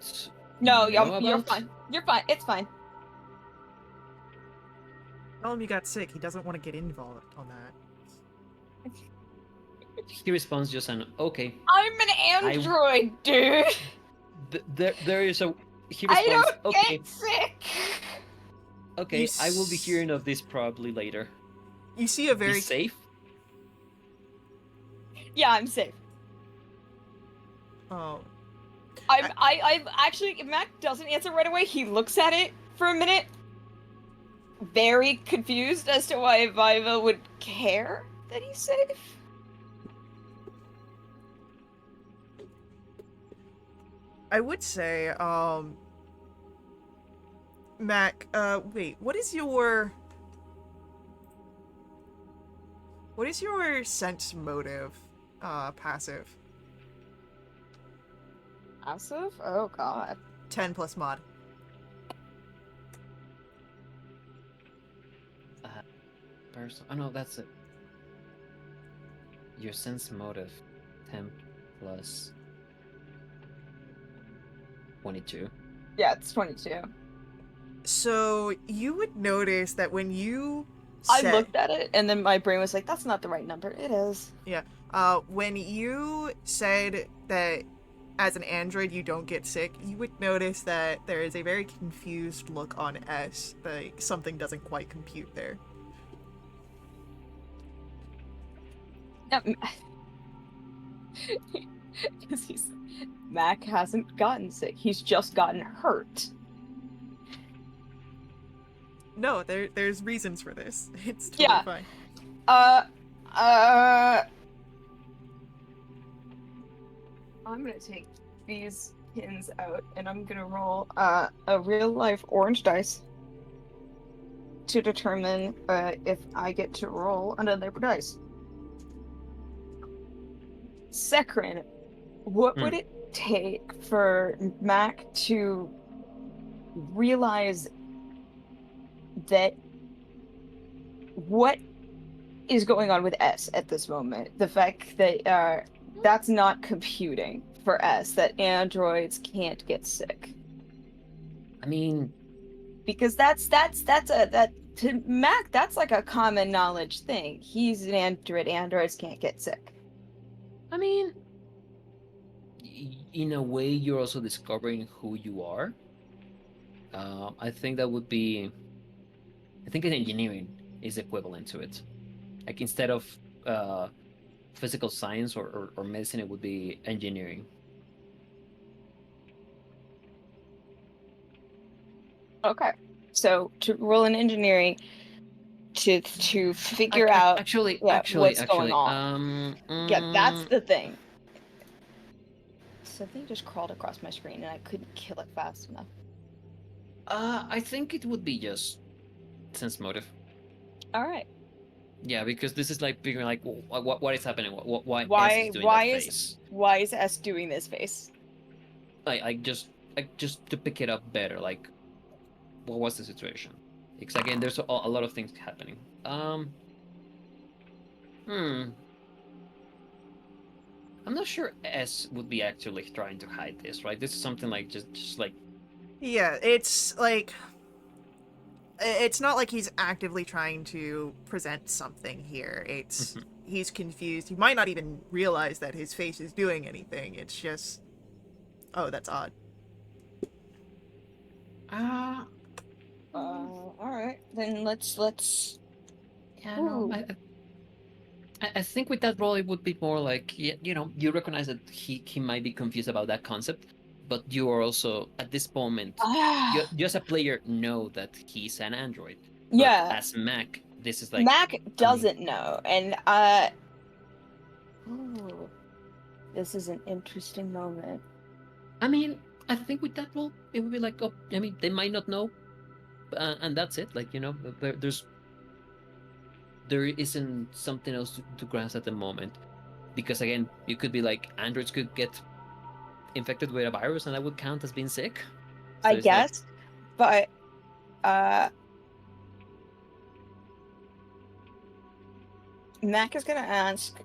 B: No,
C: know
B: you're
C: about.
B: fine. You're fine. It's fine.
A: Tell him you got sick. He doesn't want to get involved on that.
C: He responds just an okay.
B: I'm an android, dude.
C: There is a. He
B: I
C: responds
B: don't
C: okay.
B: get sick.
C: Okay, I will be hearing of this probably later.
A: You see a
C: Be
A: very
C: safe.
B: Yeah, I'm safe.
A: oh
B: I'm actually, if Mac doesn't answer right away, he looks at it for a minute, very confused as to why Viva would care that he's safe.
A: I would say, Mac, wait, what is your sense motive, passive?
B: Passive? Oh god.
A: 10 plus mod.
C: Oh no, that's it. Your sense motive, 10 plus 22.
B: Yeah, it's 22.
A: So you would notice that when you
B: I
A: said,
B: looked at it, and then my brain was like, that's not the right number. It is.
A: when you said that as an android you don't get sick, you would notice that there is a very confused look on S, like something doesn't quite compute there.
B: Because Mac hasn't gotten sick. He's just gotten hurt.
A: No, there's reasons for this. It's totally
B: Yeah.
A: fine.
B: I'm gonna take these pins out, and I'm gonna roll a real life orange dice to determine if I get to roll another dice. Sekrin, what would it take for Mac to realize that what is going on with S at this moment? The fact that that's not computing for S, that androids can't get sick.
C: I mean,
B: Because that's that to Mac, that's like a common knowledge thing. He's an android, androids can't get sick.
C: I mean, in a way, you're also discovering who you are. I think that would be. I think in engineering is equivalent to it. Like instead of physical science or medicine, it would be engineering.
B: Okay. So to roll in engineering to figure out
C: Actually,
B: what's going on. Yeah, that's
C: mm,
B: the thing. Something just crawled across my screen and I couldn't kill it fast enough.
C: I think it would be just sense motive.
B: All right.
C: Yeah, because this is like figuring like what is happening, why S is doing
B: Why
C: that
B: is
C: face.
B: why is S doing this face?
C: Like just to pick it up better, like what was the situation? Because again, there's a lot of things happening. Hmm. I'm not sure S would be actually trying to hide this, right? This is something like just like
A: Yeah, it's like it's not like he's actively trying to present something here. It's he's confused. He might not even realize that his face is doing anything. It's just, oh, that's odd.
B: All right. Then let's
C: yeah, no, I think with that role it would be more like you know, you recognize that he might be confused about that concept, but you are also at this moment you as a player know that he's an android. But
B: yeah.
C: as Mac, this is like
B: Mac doesn't know, and ooh, this is an interesting moment.
C: I mean, I think with that role it would be like, oh, I mean, they might not know, and that's it. Like, you know, there isn't something else to grasp at the moment, because again, you could be like androids could get infected with a virus, and that would count as being sick. So
B: I
C: it's like,
B: guess, but Mac is gonna ask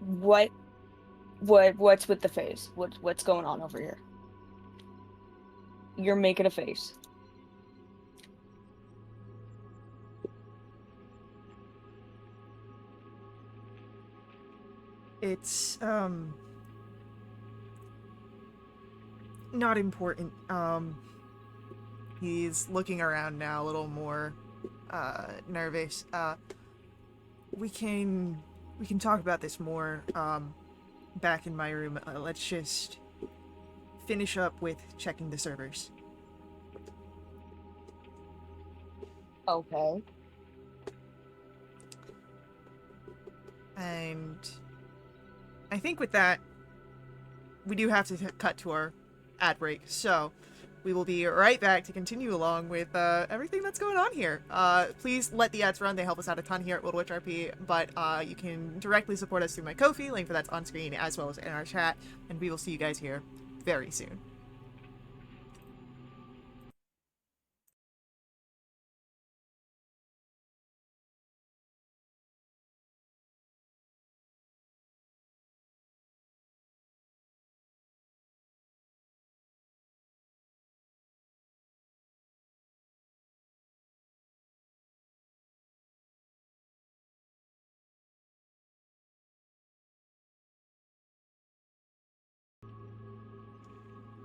B: what's with the face? What's going on over here? You're making a face.
A: It's not important. He's looking around now a little more nervous. We can talk about this more back in my room. Let's just finish up with checking the servers.
B: Okay.
A: And I think with that, we do have to cut to our ad break. So we will be right back to continue along with everything that's going on here. Please let the ads run. They help us out a ton here at World Witch RP. But you can directly support us through my Ko-fi, link for that's on screen, as well as in our chat. And we will see you guys here very soon.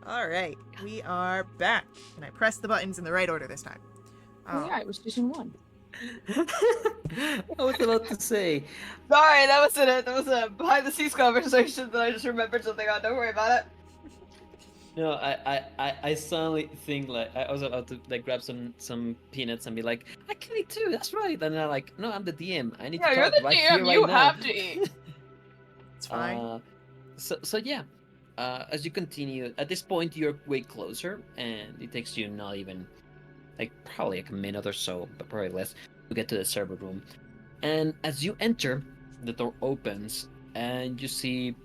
A: Alright, we are back. And I pressed the buttons in the right order this time.
B: Oh yeah, it was just in one.
C: I was about to say,
B: Sorry, that was a behind the scenes conversation that I just remembered something on. Don't worry about it.
C: no, I suddenly think like I was about to like grab some peanuts and be like, I can eat too. That's right. And I'm like, no, I'm the DM. I need
B: Yeah,
C: to
B: you're
C: talk
B: the
C: right
B: DM.
C: here, right
B: You
C: now.
B: have to eat.
A: It's fine.
C: So yeah, as you continue, at this point you're way closer, and it takes you not even like probably like a minute or so, but probably less, to get to the server room. And as you enter, the door opens, and you see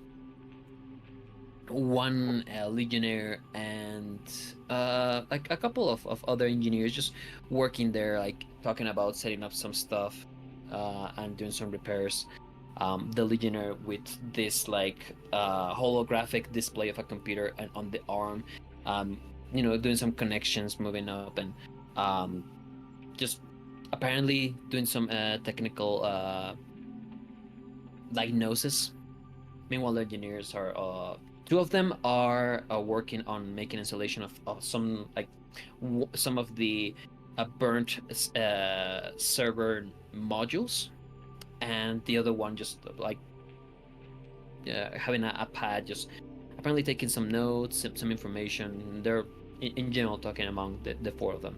C: one legionnaire and like a couple of other engineers just working there, like talking about setting up some stuff and doing some repairs. The legionnaire with this like holographic display of a computer and on the arm, doing some connections, moving up, and just apparently doing some technical diagnosis. Meanwhile, the engineers are two of them are working on making installation of some like some of the burnt server modules, and the other one just like having a pad, just apparently taking some notes, some information. They're in general talking among the four of them.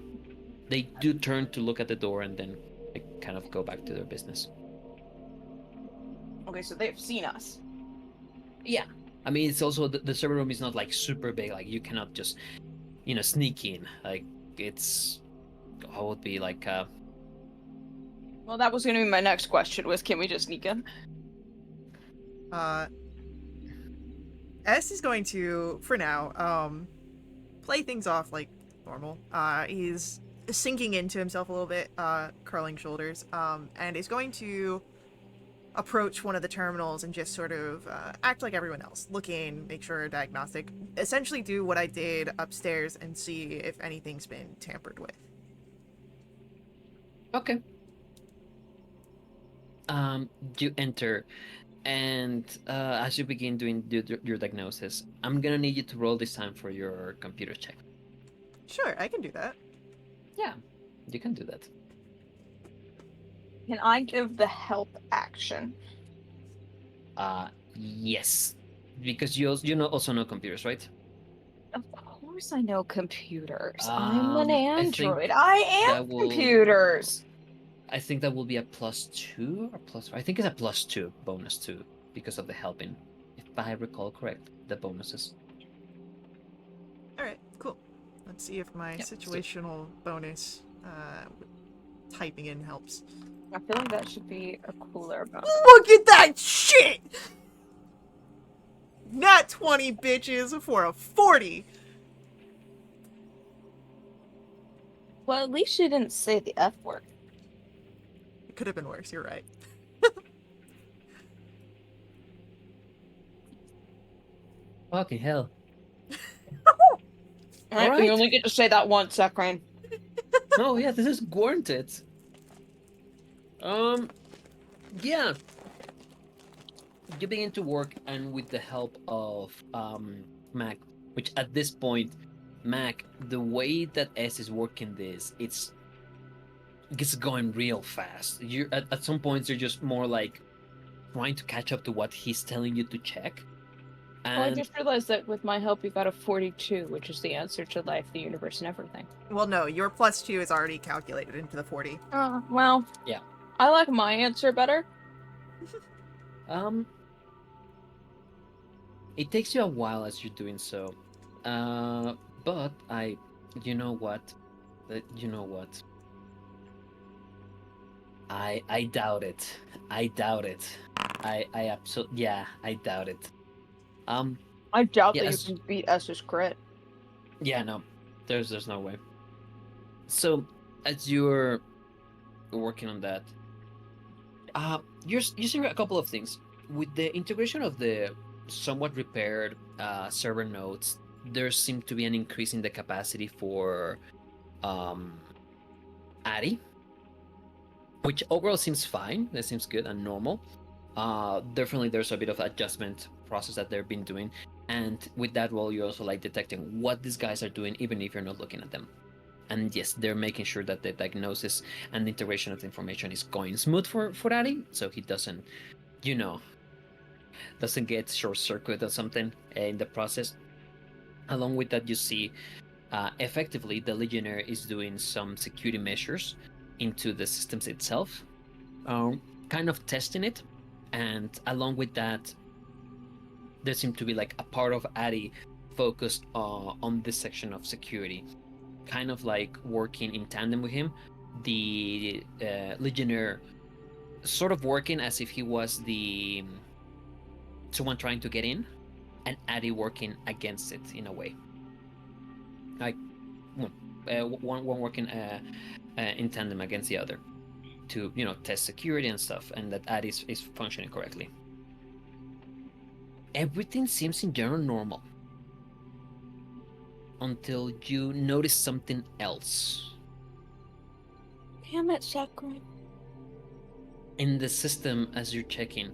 C: They do turn to look at the door and then like, kind of go back to their business.
B: Okay, so they've seen us.
C: Yeah, I mean it's also the server room is not like super big. Like you cannot just sneak in. Like it's how would be like
B: Well, that was going to be my next question, was can we just sneak in?
A: S is going to, for now, play things off like normal. He's sinking into himself a little bit, curling shoulders, and is going to approach one of the terminals and just sort of act like everyone else, looking, make sure diagnostic, essentially do what I did upstairs and see if anything's been tampered with.
C: okay. You enter, and as you begin doing your diagnosis, I'm gonna need you to roll this time for your computer check.
A: Sure, I can do that.
C: Yeah, you can do that.
B: Can I give the help action?
C: Yes, because you also know computers, right?
B: Of course I know computers. I'm an
C: I think
B: android. I
C: that
B: am
C: will-
B: computers.
C: I think that will be a +2 or plus. I think it's a +2 bonus too because of the helping, if I recall correct. The bonuses.
A: All right, cool. Let's see if my
C: Yep, so-
A: situational bonus typing in helps.
B: I feel like that should be a cooler bonus.
A: Look at that shit! Nat 20 bitches for a 40.
B: Well, at least she didn't say the F word.
A: It could have been worse, you're right.
C: Fucking hell.
B: Alright,
C: Alright.
B: you only get to say that once, Sakrine.
C: No, yeah, this is warranted. Yeah. You begin to work, and with the help of Mac, which at this point, Mac, the way that S is working this, it's going real fast. You at some points you're just more like trying to catch up to what he's telling you to check.
B: Well, I
C: And
B: just realized that with my help, you got a 42, which is the answer to life, the universe, and everything.
A: Well, no, your +2 is already calculated into the 40.
B: Well.
C: Yeah.
B: I like my answer better.
C: It takes you a while as you're doing so. But you know what? I doubt it. I doubt it. I absolutely, yeah, I doubt it.
B: I doubt
C: Yeah,
B: that
C: as-
B: you can beat S's crit.
C: Yeah, no, there's no way. So as you're working on that, you're seeing a couple of things with the integration of the somewhat repaired server nodes. There seemed to be an increase in the capacity for Addy, which overall seems fine. That seems good and normal. Definitely, there's a bit of adjustment process that they've been doing, and with that role, you're also like detecting what these guys are doing, even if you're not looking at them. And yes, they're making sure that the diagnosis and the integration of the information is going smooth for Addy, so he doesn't, doesn't get short circuit or something in the process. Along with that, you see effectively the Legionnaire is doing some security measures into the systems itself, kind of testing it, and along with that, there seemed to be like a part of Addy focused on this section of security, kind of like working in tandem with him. The Legionnaire sort of working as if he was the someone trying to get in, and Addy working against it in a way. Like one working in tandem against the other to test security and stuff, and that Addy is functioning correctly. Everything seems in general normal until you notice something else.
B: Damn it, Chakra.
C: In the system, as you're checking,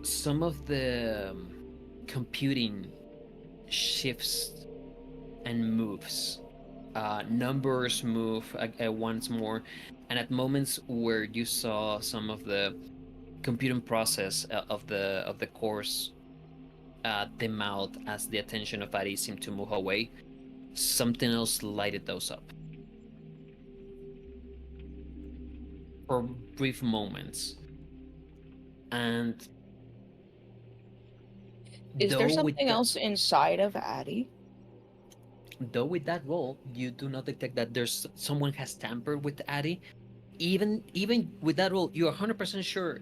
C: some of the computing shifts and moves. Numbers move once more, and at moments where you saw some of the computing process of the course dim out as the attention of Ari seemed to move away, something else lighted those up. For brief moments. And
B: Is there something else inside of Addy?
C: Though with that roll, you do not detect that there's someone has tampered with Addy. Even with that roll, you're 100% sure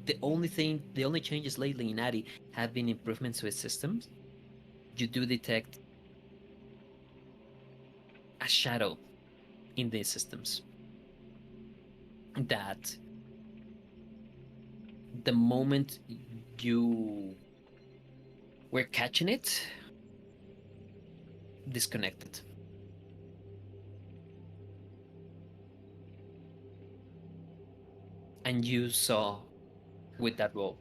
C: the only changes lately in Addy have been improvements to its systems. You do detect a shadow in these systems that the moment you were catching it, disconnected. And you saw with that roll.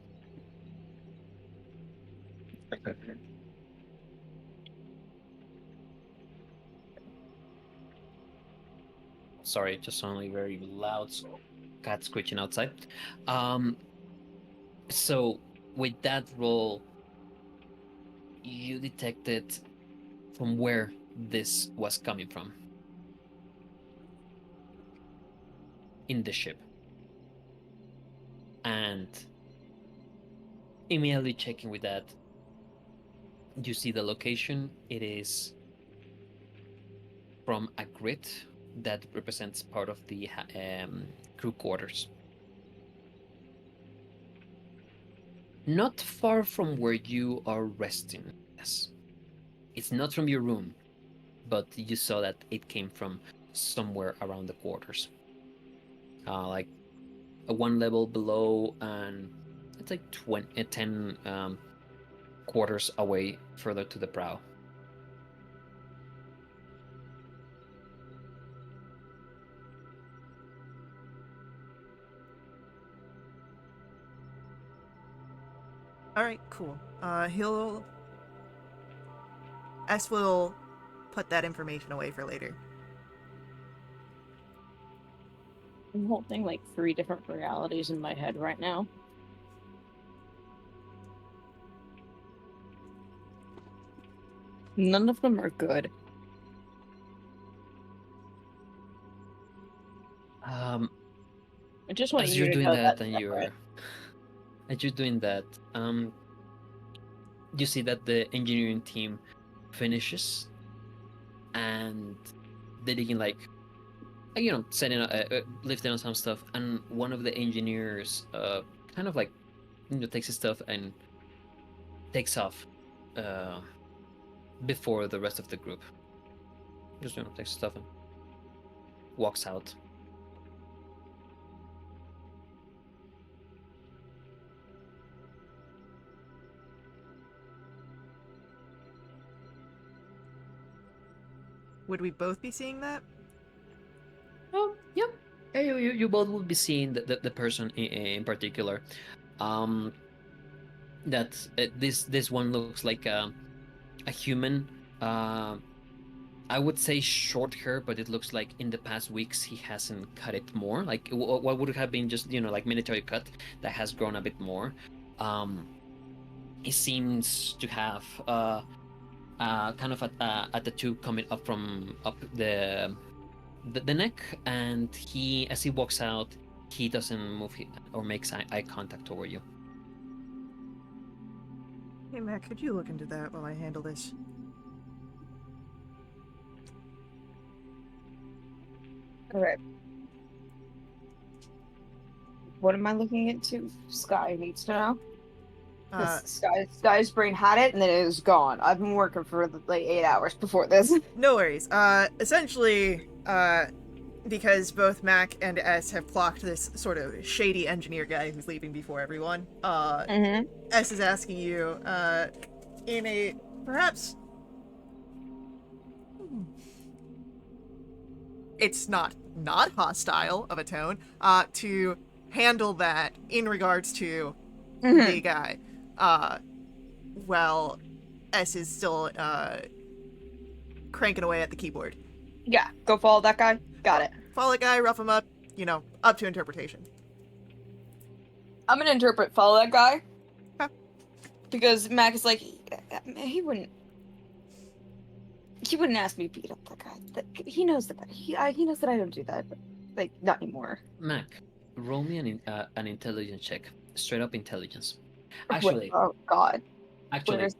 C: Sorry, just only very loud cat screeching outside. So with that roll, you detected from where this was coming from in the ship. And immediately checking with that, you see the location. It is from a grid that represents part of the crew quarters. Not far from where you are resting. Yes. It's not from your room, but you saw that it came from somewhere around the quarters. Like one level below, and it's like 10 quarters away further to the prow.
A: All right, cool. S will put that information away for later.
B: I'm holding like 3 different realities in my head right now. None of them are good. I just want
C: As
B: you
C: you're
B: to
C: doing
B: know
C: that,
B: that's
C: and
B: separate.
C: as you're doing that, you see that the engineering team finishes, and they begin like setting lifting on some stuff, and one of the engineers kind of like takes his stuff and takes off before the rest of the group. Just takes his stuff and walks out.
A: Would we both be seeing that?
C: Oh, yep. Yeah, you both will be seeing the person in particular. That this one looks like a human. I would say short hair, but it looks like in the past weeks he hasn't cut it more. Like what would have been just like military cut that has grown a bit more. He seems to have kind of a tattoo coming up from up the neck, and he, as he walks out, he doesn't move or makes eye contact toward you.
A: Hey, Mac, could you look into that while I handle this?
B: Alright. What am I looking into? Sky needs to know.
A: Uh,
B: Because Sky's brain had it and then it was gone. I've been working for like 8 hours before this.
A: no worries. Essentially, because both Mac and S have clocked this sort of shady engineer guy who's leaving before everyone,
B: Mm-hmm.
A: S is asking you, in a perhaps it's not hostile of a tone, to handle that in regards to
B: Mm-hmm.
A: the guy. Well, S is still cranking away at the keyboard.
B: Yeah, go follow that guy. Got it.
A: Follow the guy, rough him up, up to interpretation.
B: I'm gonna interpret follow that guy.
A: Huh.
B: Because Mac is like, he wouldn't ask me to beat up that guy. He knows that. He knows that I don't do that. But, like, not anymore.
C: Mac, roll me an intelligence check. Straight up intelligence.
B: Wait,
C: Actually,
B: oh God.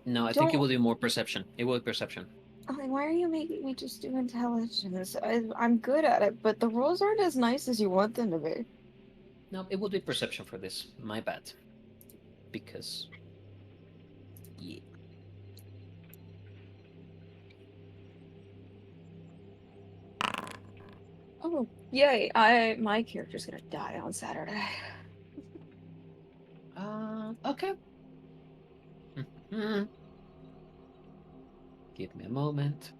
C: no, I think it
B: Don't-
C: will be more perception. It will be perception.
B: Like, why are you making me just do intelligence? I'm good at it, but the rules aren't as nice as you want them to be.
C: No, it will be perception for this. My bad. Because. Yeah.
B: Oh, yay! My character's gonna die on Saturday.
C: Okay. Mhm. Give me a moment.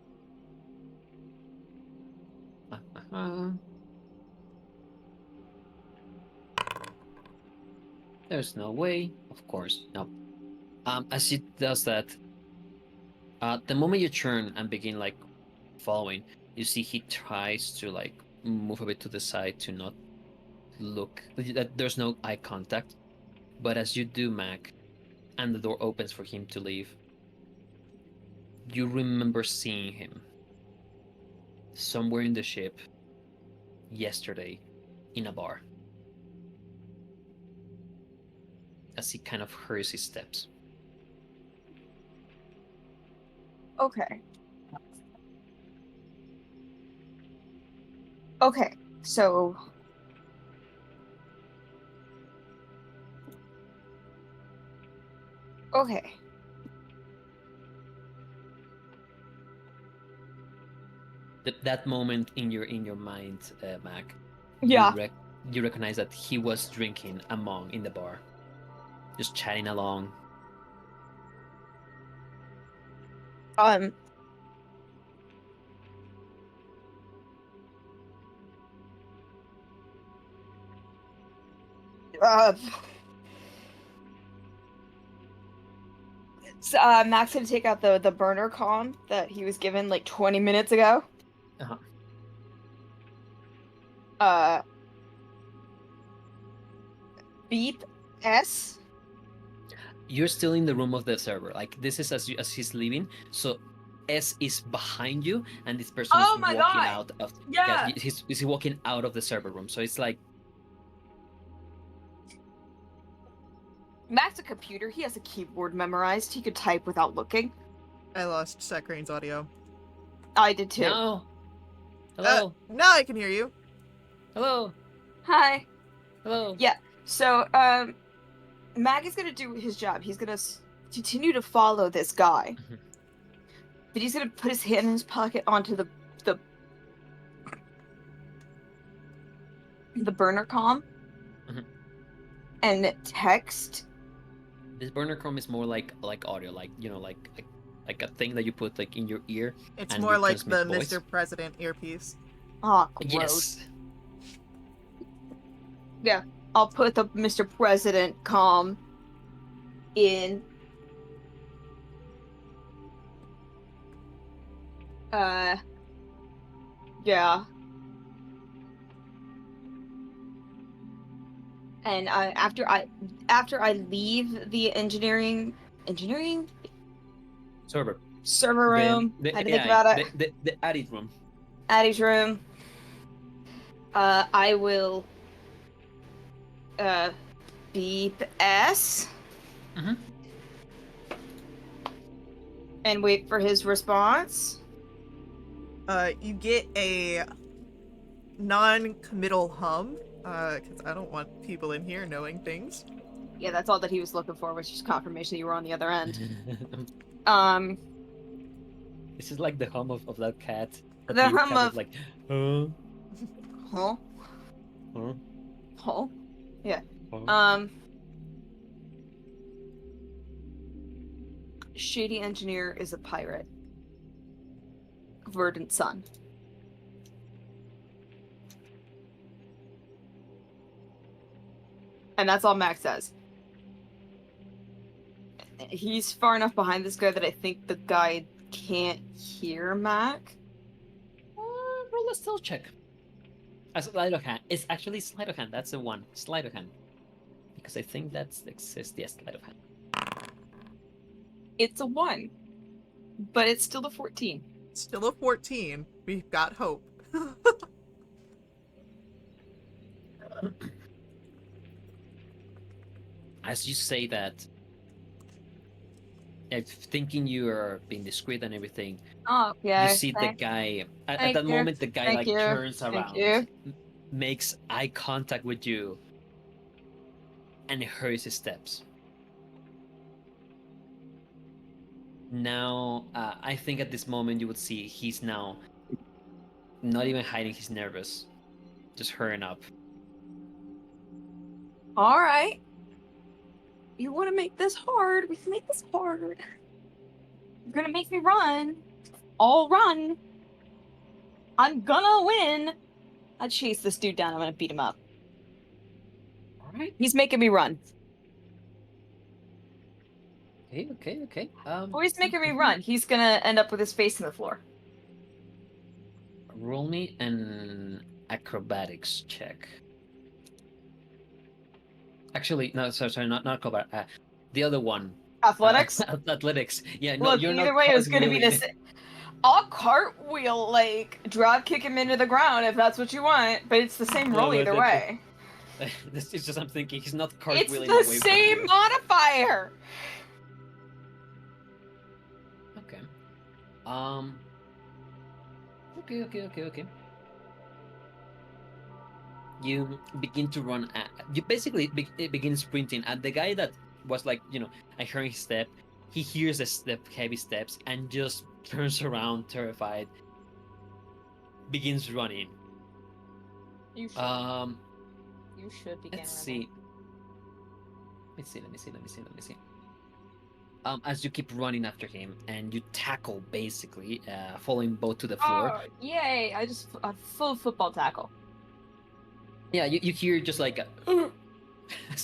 C: There's no way. Of course, no. As it does that, the moment you turn and begin like following, you see he tries to like move a bit to the side to not look. There's no eye contact. But as you do, Mac, and the door opens for him to leave, you remember seeing him somewhere in the ship yesterday in a bar. As he kind of hurries his steps.
B: Okay. Okay, so okay.
C: That moment in your mind, Mac,
B: Yeah.
C: you recognize that he was drinking among in the bar, just chatting along.
B: Um. Uh. Max gonna take out the burner comm that he was given like 20 minutes ago.
C: Uh-huh.
B: Beep S.
C: You're still in the room of the server. Like this is as he's leaving. So S is behind you, and this person
B: Oh
C: is
B: my
C: walking
B: God.
C: out of.
B: Yeah.
C: He's walking out of the server room. So it's like
B: Max a computer. He has a keyboard memorized. He could type without looking.
A: I lost Sakrane's audio.
B: I did too.
C: no. Hello.
A: Now I can hear you.
C: Hello.
B: Hi.
C: Hello.
B: Yeah. So, Mag is gonna do his job. He's gonna continue to follow this guy,
C: Mhm.
B: but he's gonna put his hand in his pocket onto the burner comm
C: Mhm.
B: and text.
C: This burner chrome is more like audio, like like a thing that you put like in your ear.
A: It's
C: And
A: more
C: you
A: like the
C: transmit voice?
A: Mr. President earpiece.
B: Oh, gross.
C: Yes.
B: Yeah, I'll put the Mr. President comm in. Yeah. And after I leave the engineering
C: Server.
B: server room,
C: The
B: had to
C: AI,
B: think about it.
C: the edit room.
B: Addie's room. I will beep S.
C: Mhm.
B: And wait for his response.
A: You get a non-committal hum, because I don't want people in here knowing things.
B: Yeah, that's all that he was looking for, was just confirmation that you were on the other end.
C: This is like the hum of that cat. That
B: The
C: you
B: hum
C: kind
B: of
C: like, huh?
B: huh?
C: Huh?
B: Huh? Yeah.
C: Huh?
B: Shady Engineer is a pirate. Verdant Sun. And that's all Max says. He's far enough behind this guy that I think the guy can't hear Mac.
C: Roll a stealth check. A sleight of hand. It's actually sleight of hand. That's the one. Sleight of hand. Because I think that's exists. Yes, sleight of hand.
B: It's a 1. But it's still a 14.
A: Still a 14. We've got hope.
C: As you say that, thinking you are being discreet and everything,
B: Oh, yeah.
C: you see the guy at that
B: you.
C: moment. The guy
B: Thank
C: like
B: you.
C: turns
B: Thank
C: around,
B: you.
C: makes eye contact with you, and hurries his steps. Now, I think at this moment you would see he's now not even hiding. He's nervous, just hurrying up.
B: All right. You want to make this hard? We can make this hard. You're gonna make me run. I'll run. I'm gonna win. I chase this dude down. I'm gonna beat him up.
C: All right.
B: He's making me run.
C: Okay.
B: Oh, he's making me run. He's gonna end up with his face in the floor.
C: Roll me an acrobatics check. Actually, no, sorry, not acrobat. The other one.
B: Athletics?
C: Athletics. Yeah, no,
B: Look,
C: you're
B: either
C: not
B: way, it was gonna be
C: cartwheeling.
B: this. I'll cartwheel, like, drop kick him into the ground if that's what you want, but it's the same roll
C: No,
B: either way.
C: This is just I'm thinking he's not
B: It's
C: cartwheeling
B: the
C: away from
B: same
C: you.
B: modifier!
C: Okay. Okay. You begin to run at. You basically begin sprinting at the guy that was like, I heard his step. He hears the heavy steps and just turns around, terrified. Begins running.
B: You should. You should begin
C: Let's
B: running.
C: see. Let me see. As you keep running after him and you tackle, basically, falling both to the floor.
B: Oh, yay! A full football tackle.
C: Yeah, you hear just like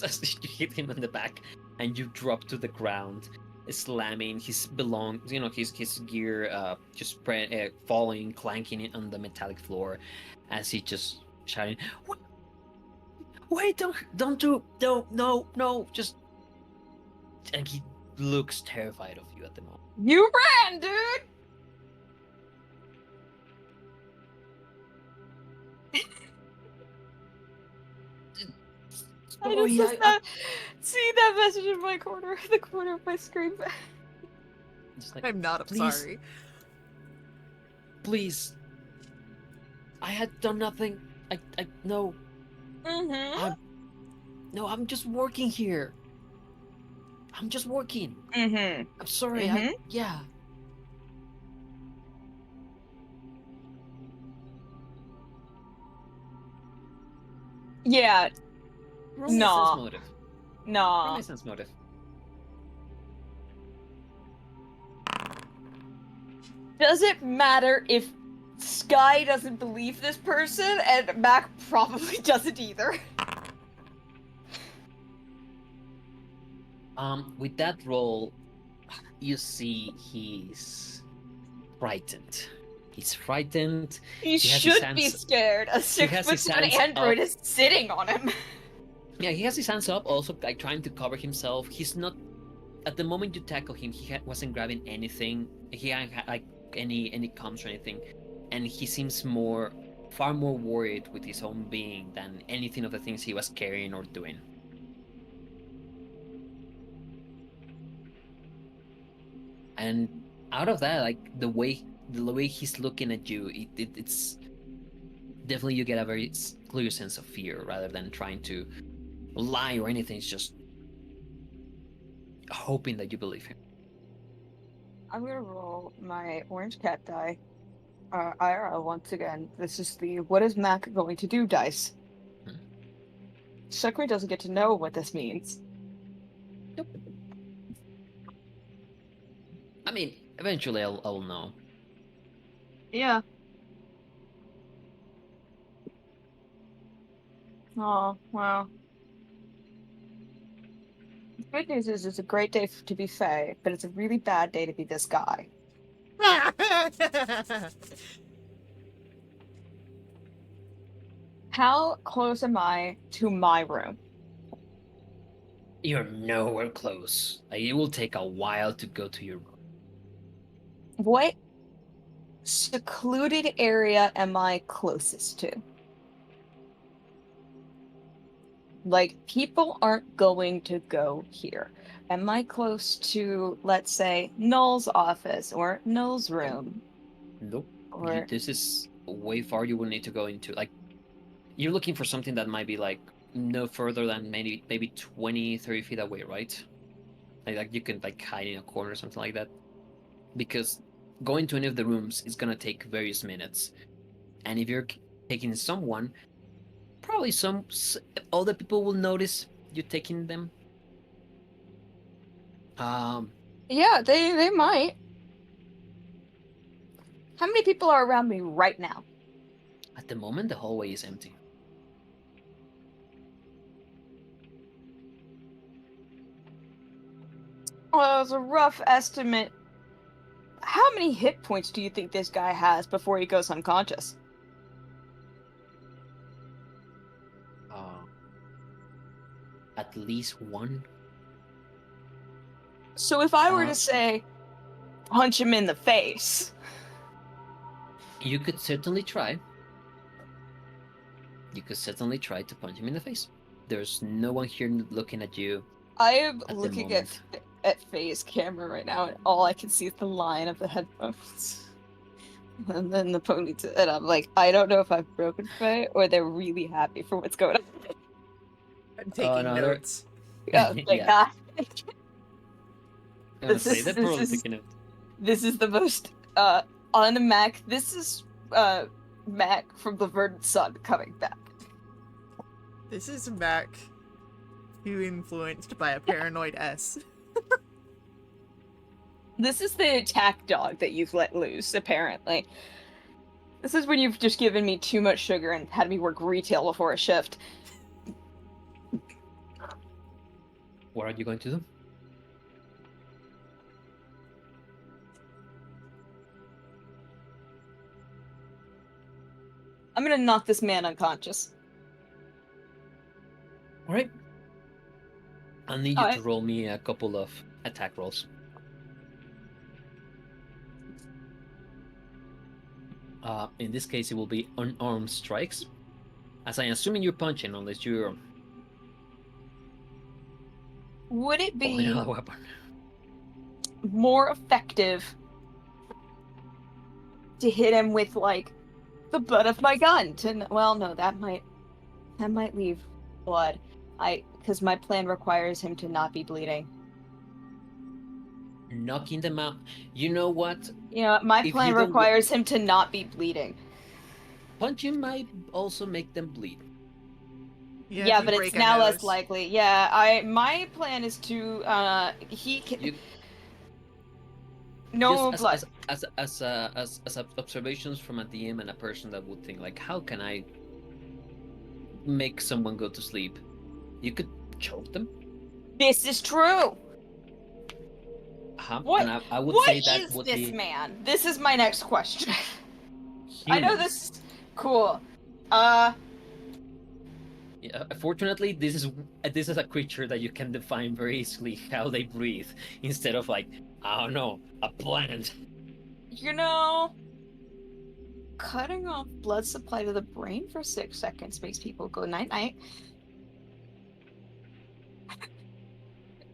C: as you hit him on the back and you drop to the ground, slamming his his gear, just falling, clanking on the metallic floor, as he just shouting, "Wait! No! Just..." And he looks terrified of you at the moment.
B: You ran, dude! See that message in my corner, the corner of my screen.
C: Like,
A: I'm not
C: please,
A: sorry.
C: Please. I had done nothing. I no.
B: Mm-hmm.
C: I'm just working here. I'm just working.
B: Mm-hmm.
C: I'm sorry.
B: Mm-hmm.
C: Yeah.
B: Yeah.
C: Renaissance motive.
B: No.
C: Renaissance motive.
B: Does it matter if Sky doesn't believe this person and Mac probably doesn't either?
C: With that roll, you see he's frightened. He's frightened.
B: He should be scared. A 6'1" android is sitting on him.
C: Yeah, he has his hands up, also like trying to cover himself. He's not. At the moment you tackle him, he wasn't grabbing anything. He hadn't had like any comms or anything, and he seems far more worried with his own being than anything of the things he was carrying or doing. And out of that, like the way he's looking at you, it's definitely, you get a very clear sense of fear rather than trying to lie or anything. It's just hoping that you believe him.
B: I'm gonna roll my orange cat die. IRL once again. This is the what is Mac going to do dice.
C: Hmm.
B: Shukri doesn't get to know what this means.
C: Nope. I mean, eventually I'll know.
B: Yeah. Oh, wow. The good news is it's a great day to be Faye, but it's a really bad day to be this guy. How close am I to my room?
C: You're nowhere close. Like, it will take a while to go to your room.
B: What secluded area am I closest to? Like, people aren't going to go here. Am I close to, let's say, Null's office or Null's room?
C: Nope.
B: Or
C: This is way far. You will need to go into, like, you're looking for something that might be like no further than maybe 20, 30 feet away, right? Like you can like hide in a corner or something like that. Because going to any of the rooms is gonna take various minutes, and if you're taking someone, probably other people will notice you taking them.
B: yeah, they might. How many people are around me right now?
C: At the moment, the hallway is empty.
B: Well, it's a rough estimate. How many hit points do you think this guy has before he goes unconscious?
C: At least one.
B: So if I were to say, punch him in the face.
C: You could certainly try. You could certainly try to punch him in the face. There's no one here looking at you.
B: I am
C: At the
B: looking
C: moment.
B: at Faye's camera right now, and all I can see is the line of the headphones. And then the ponytail, and I'm like, I don't know if I've broken Faye or they're really happy for what's going on.
A: I'm taking
C: no,
A: notes.
B: Yeah, thank
C: Yeah.
B: God.
C: I was
B: This
C: gonna say,
B: is-
C: they're
B: this
C: probably
B: is-
C: taking it.
B: This is the most Mac. This is Mac from the Verdant Sun coming back.
A: This is Mac, who influenced by a paranoid S.
B: This is the attack dog that you've let loose, apparently. This is when you've just given me too much sugar and had me work retail before a shift.
C: What are you going to do?
B: I'm gonna knock this man unconscious.
C: Alright. I'll need you
B: Alright.
C: to roll me a couple of attack rolls. In this case, it will be unarmed strikes. As I'm assuming you're punching, unless you're
B: Would it
C: holding
B: be
C: another weapon.
B: more effective to hit him with, like, the butt of my gun? Well, no, that might leave blood. Because my plan requires him to not be bleeding.
C: Knocking them out. You know what?
B: You know, my
C: If
B: plan
C: you don't
B: requires him to not be bleeding.
C: Punching might also make them bleed.
B: Yeah,
A: if you
B: but
A: break
B: it's
A: a
B: now less
A: nose.
B: likely. Yeah, my plan is to he can
C: You,
B: no
C: just
B: blood.
C: as observations from a DM and a person that would think like, how can I make someone go to sleep? You could choke them.
B: This is true.
C: What? And I would
B: What
C: say that
B: is
C: would
B: this
C: be
B: man? This is my next question. I
C: humans.
B: know this. Cool.
C: Yeah, fortunately, this is a creature that you can define very easily how they breathe, instead of like, I don't know, a plant.
B: You know, cutting off blood supply to the brain for 6 seconds makes people go night night.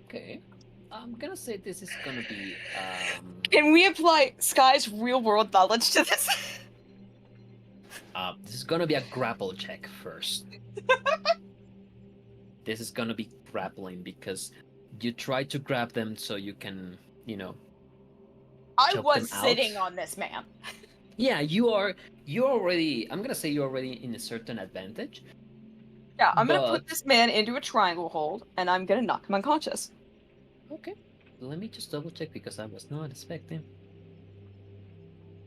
C: Okay. I'm gonna say this is gonna be
B: Can we apply Sky's real world knowledge to this?
C: this is gonna be a grapple check first. This is gonna be grappling because you try to grab them so you can,
B: I
C: choke
B: was
C: them out.
B: sitting on this man.
C: Yeah, you're already. I'm gonna say you're already in a certain advantage.
B: Yeah, I'm gonna put
C: But-
B: this man into a triangle hold, and I'm gonna knock him unconscious.
C: Okay, let me just double check because I was not expecting.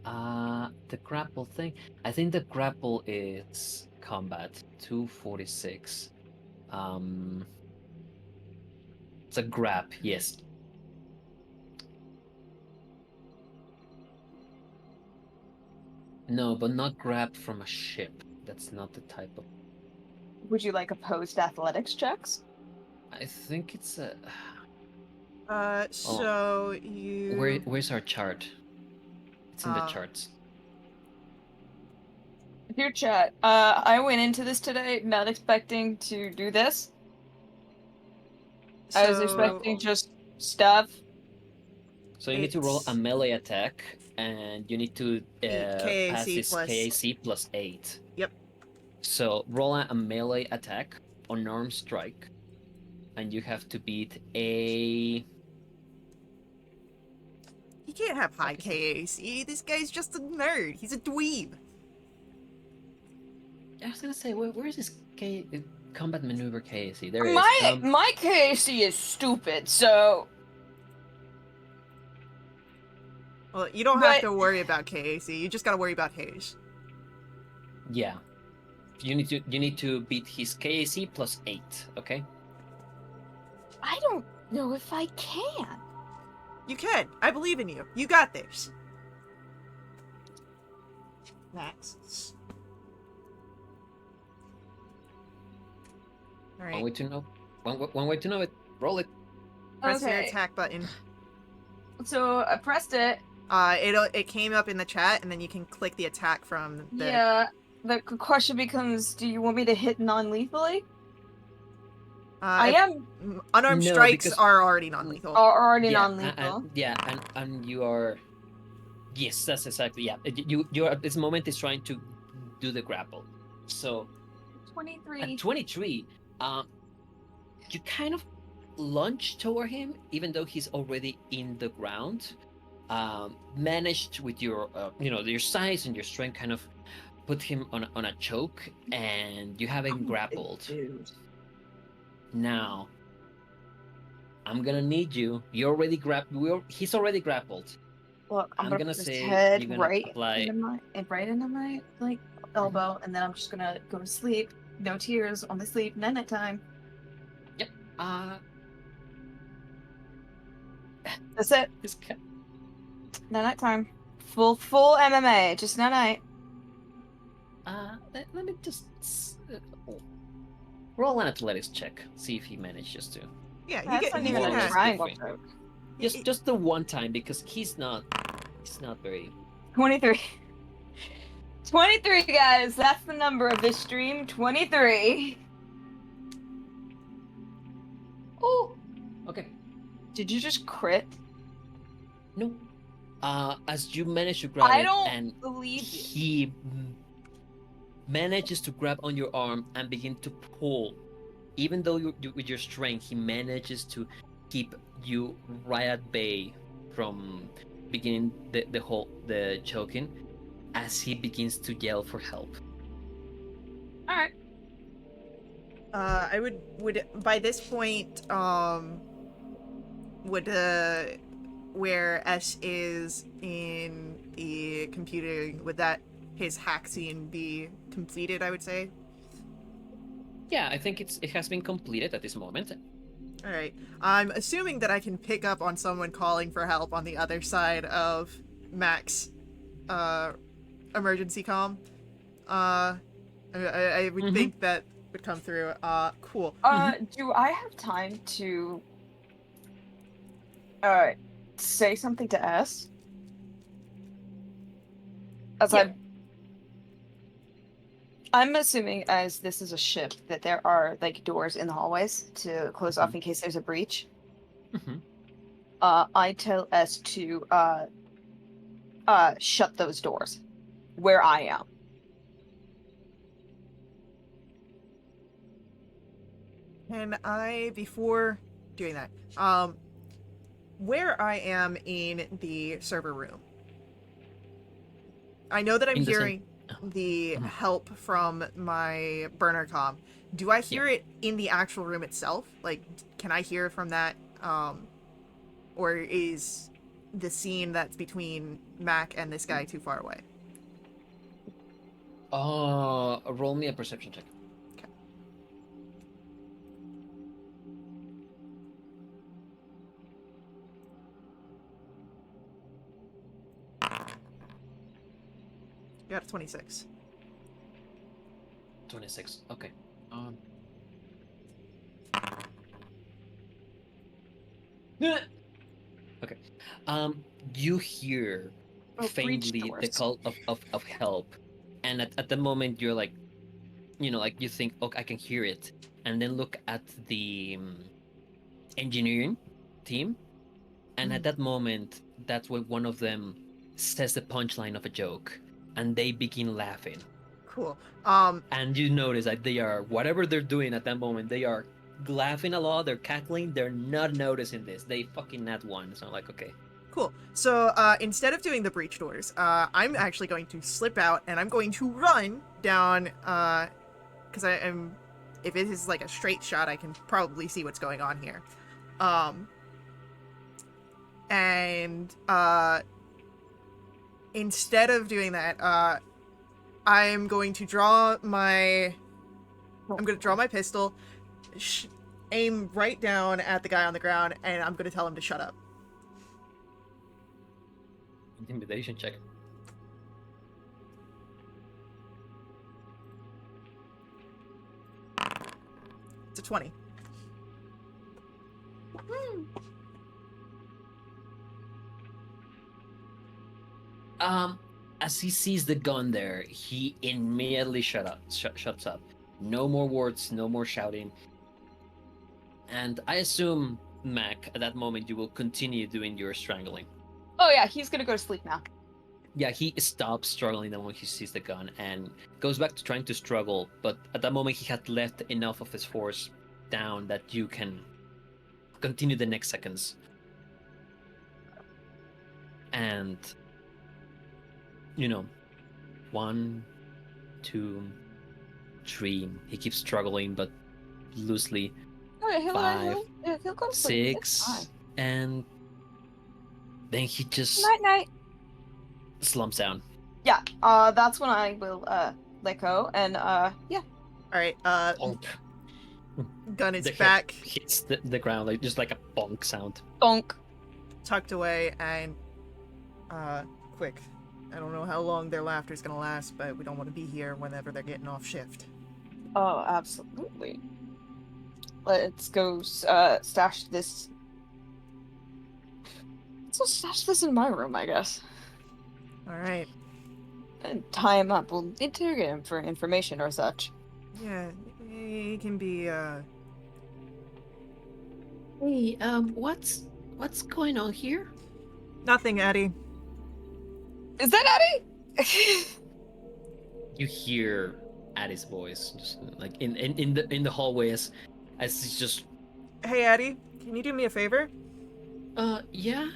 C: The grapple thing. I think the grapple is combat 246. It's a grab. Yes. No, but not grab from a ship. That's not the type of.
B: Would you like opposed athletics checks?
C: I think it's a.
A: So you.
C: Where's our chart? It's in the
A: Uh,
C: charts.
B: Dear chat, I went into this today not expecting to do this. I was expecting just stuff.
C: So you need to roll a
A: it's
C: melee attack, and you need to
A: KAC
C: pass this
A: plus-
C: KAC plus 8.
A: Yep.
C: So roll a melee attack, unarmed strike, and you have to beat a.
A: He can't have high KAC. This guy's just a nerd. He's a dweeb.
C: I was gonna say, where is this combat maneuver KAC? There it is.
B: My KAC is stupid, so
A: Well, you don't have
B: But-
A: to worry about KAC. You just gotta worry about Hayes.
C: Yeah. You need to beat his KAC plus 8. Okay.
B: I don't know if I can.
A: You can. I believe in you. You got this. Max. All
C: One
A: right.
C: way to know. One way to know it. Roll it.
A: Press your
B: Okay.
A: attack button.
B: So I pressed it.
A: It came up in the chat, and then you can click the attack from the.
B: Yeah. The question becomes, do you want me to hit non-lethally? I am
A: Unarmed
C: No,
A: strikes
C: because-
A: are already non-lethal.
B: already
C: yeah,
B: non-lethal.
C: and you are. Yes, that's exactly. Yeah, you are at this moment is trying to do the grapple. So
B: 23.
C: at 23, you kind of lunge toward him, even though he's already in the ground. Managed with your, your size and your strength, kind of put him on a choke, and you have him grappled.
B: Dude.
C: Now, I'm gonna need you. You already He's already grappled.
B: Look, I'm gonna
C: gonna
B: put his
C: say
B: head
C: you're gonna
B: right
C: apply-
B: into my like elbow, and then I'm just gonna go to sleep. No tears, only sleep. Night time.
C: Uh,
B: That's it.
C: this ca-
B: Night time. Full MMA. Just night.
C: let me just roll an athletics check. See if he manages to.
A: Yeah, you
B: That's
A: get.
B: not
A: You
B: even
A: can
B: a
C: have-
A: have.
B: triangle
C: Wait.
B: joke.
C: Just the one time, because he's not very.
B: 23. 23, guys. That's the number of this stream. 23. Oh,
C: Okay.
B: did you just crit?
C: No. As you manage to grab
B: I
C: it,
B: don't
C: and
B: believe you.
C: he manages to grab on your arm and begin to pull. Even though with your strength, he manages to keep you right at bay from beginning the choking, as he begins to yell for help.
B: All right.
A: I would by this point would where S is in the computer, would that his hack scene be completed? I would say.
C: Yeah, I think it has been completed at this moment.
A: All right. I'm assuming that I can pick up on someone calling for help on the other side of Max emergency comm. I would
C: Mhm.
A: think that would come through. Cool.
B: Do I have time to say something to S? As
A: Yeah.
B: I'm assuming, as this is a ship, that there are like doors in the hallways to close off in case there's a breach.
C: Mhm.
B: I tell S to shut those doors where I am.
A: Can I, before doing that, where I am in the server room, I know that I'm
C: In the
A: hearing the
C: Mhm.
A: help from my burner comm. Do I hear
C: Yeah.
A: it in the actual room itself? Like, can I hear from that? Or is the scene that's between Mac and this guy too far away?
C: Roll me a perception check.
A: Okay. Got a 26.
C: 26. Okay. Okay. You hear
B: Oh, breach
C: faintly the
B: doors.
C: call of help, and at the moment you're like, like you think, okay, I can hear it, and then look at the engineering team, and at that moment, that's when one of them says the punchline of a joke, and they begin laughing.
A: Cool.
C: And you notice that they are, whatever they're doing at that moment, they are laughing a lot, they're cackling, they're not noticing this. They fucking not one. So I'm like, okay.
A: Cool. So instead of doing the breach doors, I'm actually going to slip out and I'm going to run down. Because I am, if it is like a straight shot, I can probably see what's going on here. And instead of doing that, I'm going to draw my. I'm going to draw my pistol, aim right down at the guy on the ground, and I'm going to tell him to shut up.
C: Intimidation check.
A: It's a 20.
C: As he sees the gun there, he immediately shuts up. No more words, no more shouting. And I assume, Mac, at that moment you will continue doing your strangling.
B: Oh yeah, he's gonna go to sleep now.
C: Yeah, he stops struggling the moment he sees the gun and goes back to trying to struggle, but at that moment he had left enough of his force down that you can continue the next seconds. And, 1, 2, 3, he keeps struggling, but loosely.
B: Oh yeah,
C: 5,
B: he'll go to sleep. It's fine.
C: 6, and then he just
B: Night night.
C: slumps down.
B: Yeah, that's when I will let go and yeah.
A: All right.
C: Bonk.
A: Gun is
C: The head
A: back,
C: hits the ground, like just like a bonk sound.
B: Bonk.
A: tucked away, and quick. I don't know how long their laughter is gonna last, but we don't want to be here whenever they're getting off shift.
B: Oh, absolutely. Let's go stash this. Let's stash this in my room, I guess.
A: All right.
B: And tie him up. We'll interrogate him for information or such.
A: Yeah, it can be.
C: Hey, what's going on here?
A: Nothing, Eddie.
B: Is that Eddie?
C: You hear Addie's voice, just like in the hallway as he's just.
A: Hey, Eddie, can you do me a favor?
C: Yeah.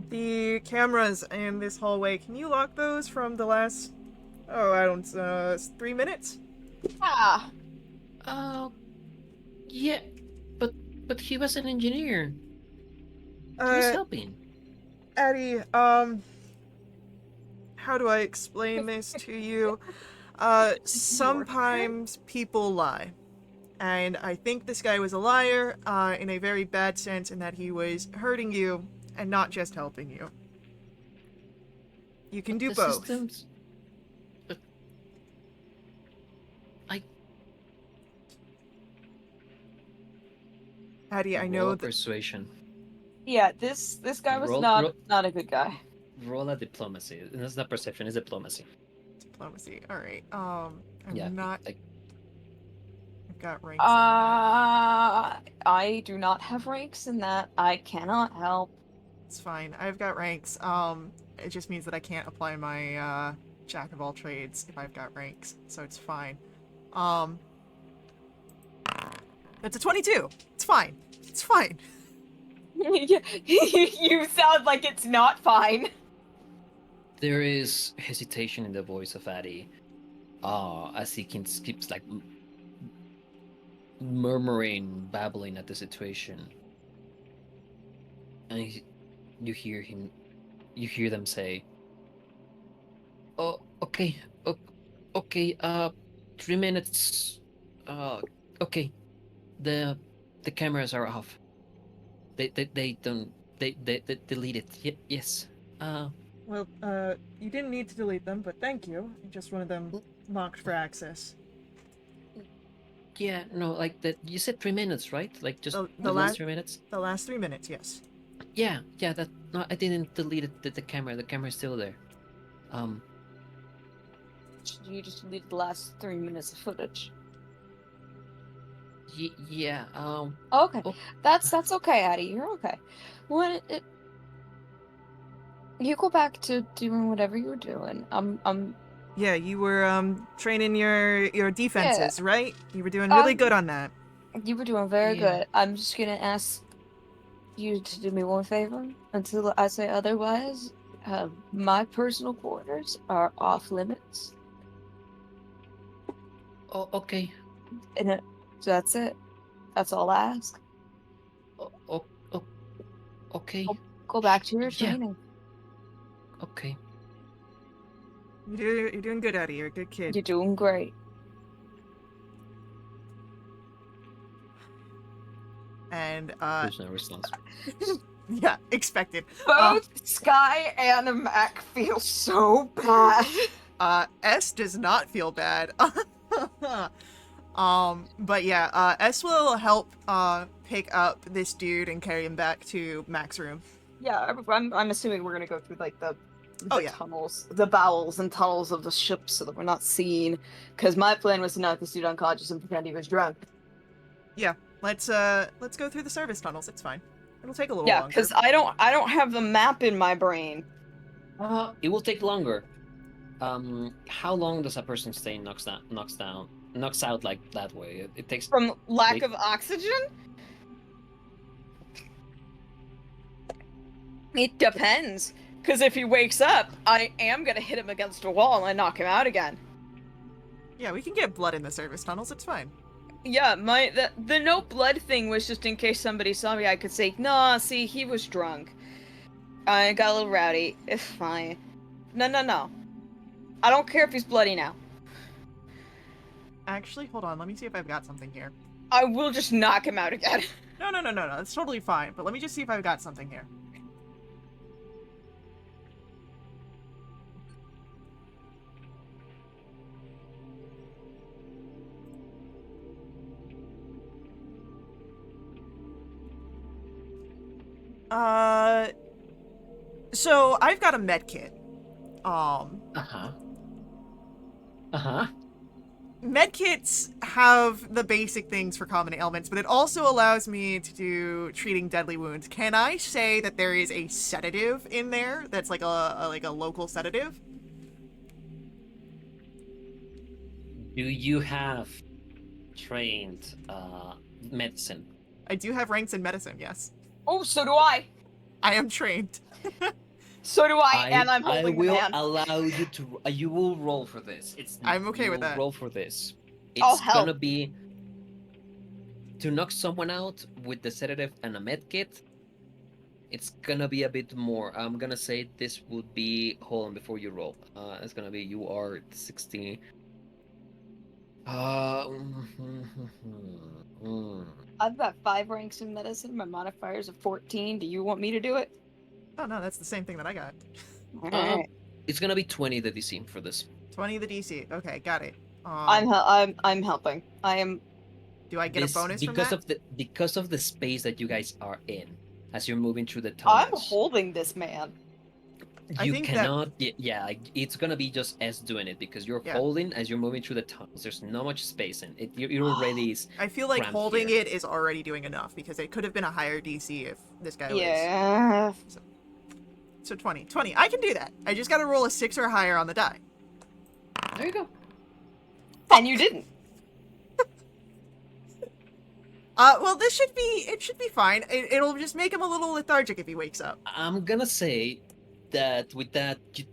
A: The cameras in this hallway, can you lock those from the last, 3 minutes?
B: Ah.
C: Yeah, but he was an engineer. He was helping.
A: Eddie, how do I explain this to you? Sometimes people lie. And I think this guy was a liar, in a very bad sense, in that he was hurting you and not just helping you. You can do
C: The
A: both.
C: systems. But
A: Eddie, I
C: roll
A: know
C: a
A: that.
C: persuasion.
B: Yeah, this guy was
C: Roll-
B: not a good guy.
C: Roll a diplomacy. It's not perception, it's diplomacy.
A: Diplomacy. Alright. I'm
C: Yeah,
A: not.
C: like
A: I've got ranks in that.
B: I do not have ranks in that. I cannot help.
A: It's fine. I've got ranks. It just means that I can't apply my jack of all trades if I've got ranks, so it's fine. Um, that's a 22. It's fine. It's fine.
B: You sound like it's not fine.
C: There is hesitation in the voice of Addy, as he keeps like murmuring, babbling at the situation, and you hear them say, "Oh, okay, okay, 3 minutes. Okay, the cameras are off. They don't they delete it. Yes.
A: Well, you didn't need to delete them, but thank you. I just wanted them locked for access.
C: Yeah, no, like that. You said 3 minutes, right? Like just
A: The
C: last
A: last
C: 3 minutes.
A: The last 3 minutes, yes.
C: Yeah, that. No, I didn't delete it, the camera. The camera's still there.
B: You just deleted the last 3 minutes of footage.
C: Yeah.
B: Okay,
C: Oh.
B: that's okay, Addie. You're okay. You go back to doing whatever you were doing.
A: Yeah, you were training your defenses, right? You were doing really good on that.
B: You were doing very
C: Yeah.
B: good. I'm just gonna ask you to do me one favor until I say otherwise. My personal quarters are off limits,
C: Oh, okay.
B: and so that's it. That's all I ask.
C: Oh, okay.
B: Go back to your
C: Yeah.
B: training.
C: Okay.
A: You're doing good, Eddie. You're a good kid.
B: You're doing great.
A: And
C: There's no response.
A: yeah, expected.
B: Both Sky and Mac feel so bad.
A: S does not feel bad. But yeah, S will help pick up this dude and carry him back to Mac's room.
B: Yeah, I'm assuming we're gonna go through like the tunnels, the bowels and tunnels of the ship, so that we're not seen. Because my plan was to knock this dude unconscious and pretend he was drunk.
A: Yeah, let's go through the service tunnels. It's fine. It'll take a little
B: Yeah,
A: longer.
B: because I don't have the map in my brain.
C: It will take longer. How long does a person stay knocks out like that way? It takes
B: From lack of oxygen? It depends. Because if he wakes up, I am gonna hit him against a wall and knock him out again.
A: Yeah, we can get blood in the service tunnels. It's fine.
B: Yeah, the no blood thing was just in case somebody saw me, I could say, nah, see, he was drunk. I got a little rowdy. It's fine. No. I don't care if he's bloody now.
A: Actually, hold on. Let me see if I've got something here.
B: I will just knock him out again.
A: No. It's totally fine. But let me just see if I've got something here. So I've got a med kit. Medkits have the basic things for common ailments, but it also allows me to do treating deadly wounds. Can I say that there is a sedative in there that's like a local sedative?
C: Do you have trained medicine?
A: I do have ranks in medicine, yes.
B: Oh, so do I.
A: I am trained.
B: So do I, and I'm holding the man.
C: I will allow you to. You will roll for this.
A: I'm okay
C: you
A: with
C: will
A: that.
C: Roll for this.
B: I'll
C: It's
B: help.
C: gonna be to knock someone out with the sedative and a med kit. It's gonna be a bit more. I'm gonna say this would be. Hold on before you roll. It's gonna be. You are 60.
B: I've got 5 ranks in medicine. My modifier's a 14. Do you want me to do it?
A: Oh no, that's the same thing that I got.
B: Alright.
C: It's gonna be 20 the DC for this.
A: 20 the DC. Okay, got it.
B: I'm helping. I am.
A: Do I get a bonus from
C: because
A: that?
C: because of the space that you guys are in as you're moving through the
B: I'm
C: tunnels.
B: holding this man.
A: I
C: You
A: think that-
C: cannot. Yeah, like, it's gonna be just S doing it because you're
A: Yeah.
C: holding as you're moving through the tunnels. There's not much space in it. You're already.
A: I feel like
C: cramped
A: holding
C: here.
A: it is already doing enough because it could have been a higher DC if this guy was.
B: Yeah.
A: So 20. 20. I can do that. I just gotta roll a 6 or higher on the die.
C: There you go.
B: And you didn't.
A: Well, it should be fine. It'll just make him a little lethargic if he wakes up.
C: I'm gonna say that with that, you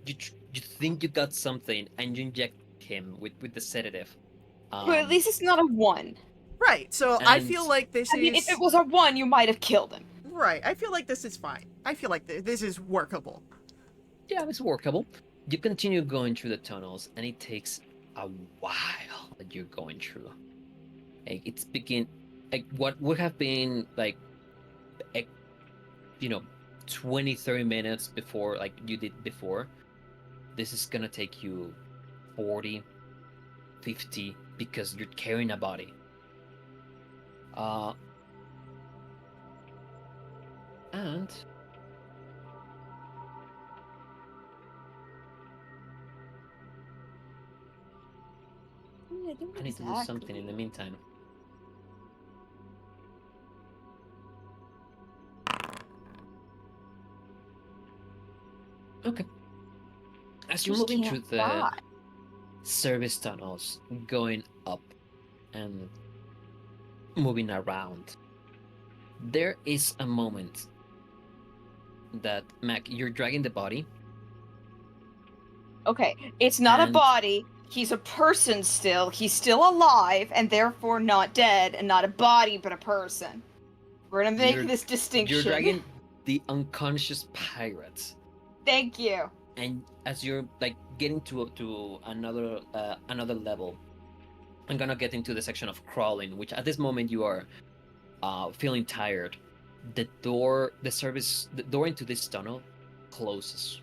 C: think you got something, and you inject him with the sedative.
B: But at least it's not a 1.
A: Right, so I feel
C: And-
A: like this
B: I mean,
A: is...
B: if it was a 1, you might have killed him.
A: Right, I feel like this is fine. I feel like this is workable.
C: Yeah, it's workable. You continue going through the tunnels, and it takes a while that you're going through. Like what would have been like 20, 30 minutes before, like you did before. This is gonna take you 40, 50 because you're carrying a body. And I need to do something in the meantime. Okay. As you're moving through the service tunnels, going up and moving around, there is a moment that, Mac, you're dragging the body.
B: Okay, it's not a
C: And-
B: body. He's a person still. He's still alive and therefore not dead and not a body but a person. We're gonna make this distinction.
C: You're dragging the unconscious pirate.
B: Thank you.
C: And as you're like getting to another level, I'm gonna get into the section of crawling, which at this moment you are feeling tired. The door into this tunnel closes.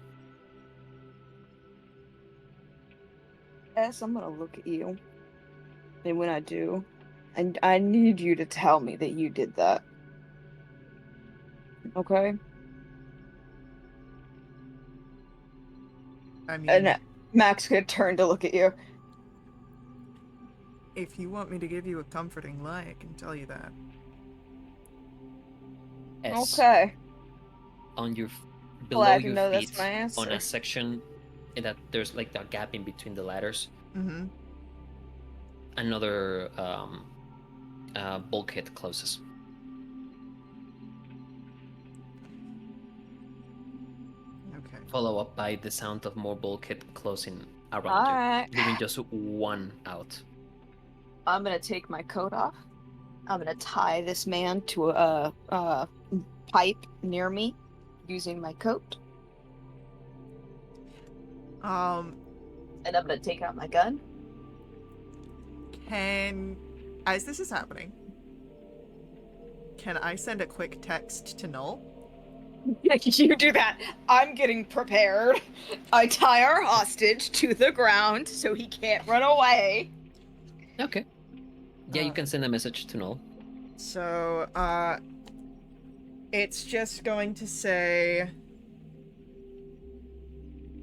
B: Yes, I'm gonna look at you. And when I do, I need you to tell me that you did that. Okay?
A: I mean,
B: And Max could turn to look at you.
A: if you want me to give you a comforting lie, I can tell you that.
C: S
B: Okay.
C: on your
B: Glad
C: below
B: to
C: your
B: know that's
C: feet
B: my answer.
C: on a section that there's like a gap in between the ladders.
A: Mm-hmm.
C: Another bulkhead closes.
A: Okay.
C: Follow up by the sound of more bulkhead closing around
B: Alright.
C: you, leaving just one out.
B: I'm gonna take my coat off. I'm gonna tie this man to a pipe near me using my coat. And I'm gonna take out my gun.
A: As this is happening, can I send a quick text to Null?
B: You do that. I'm getting prepared. I tie our hostage to the ground so he can't run away.
C: Okay. Yeah, you can send a message to Null.
A: So, it's just going to say...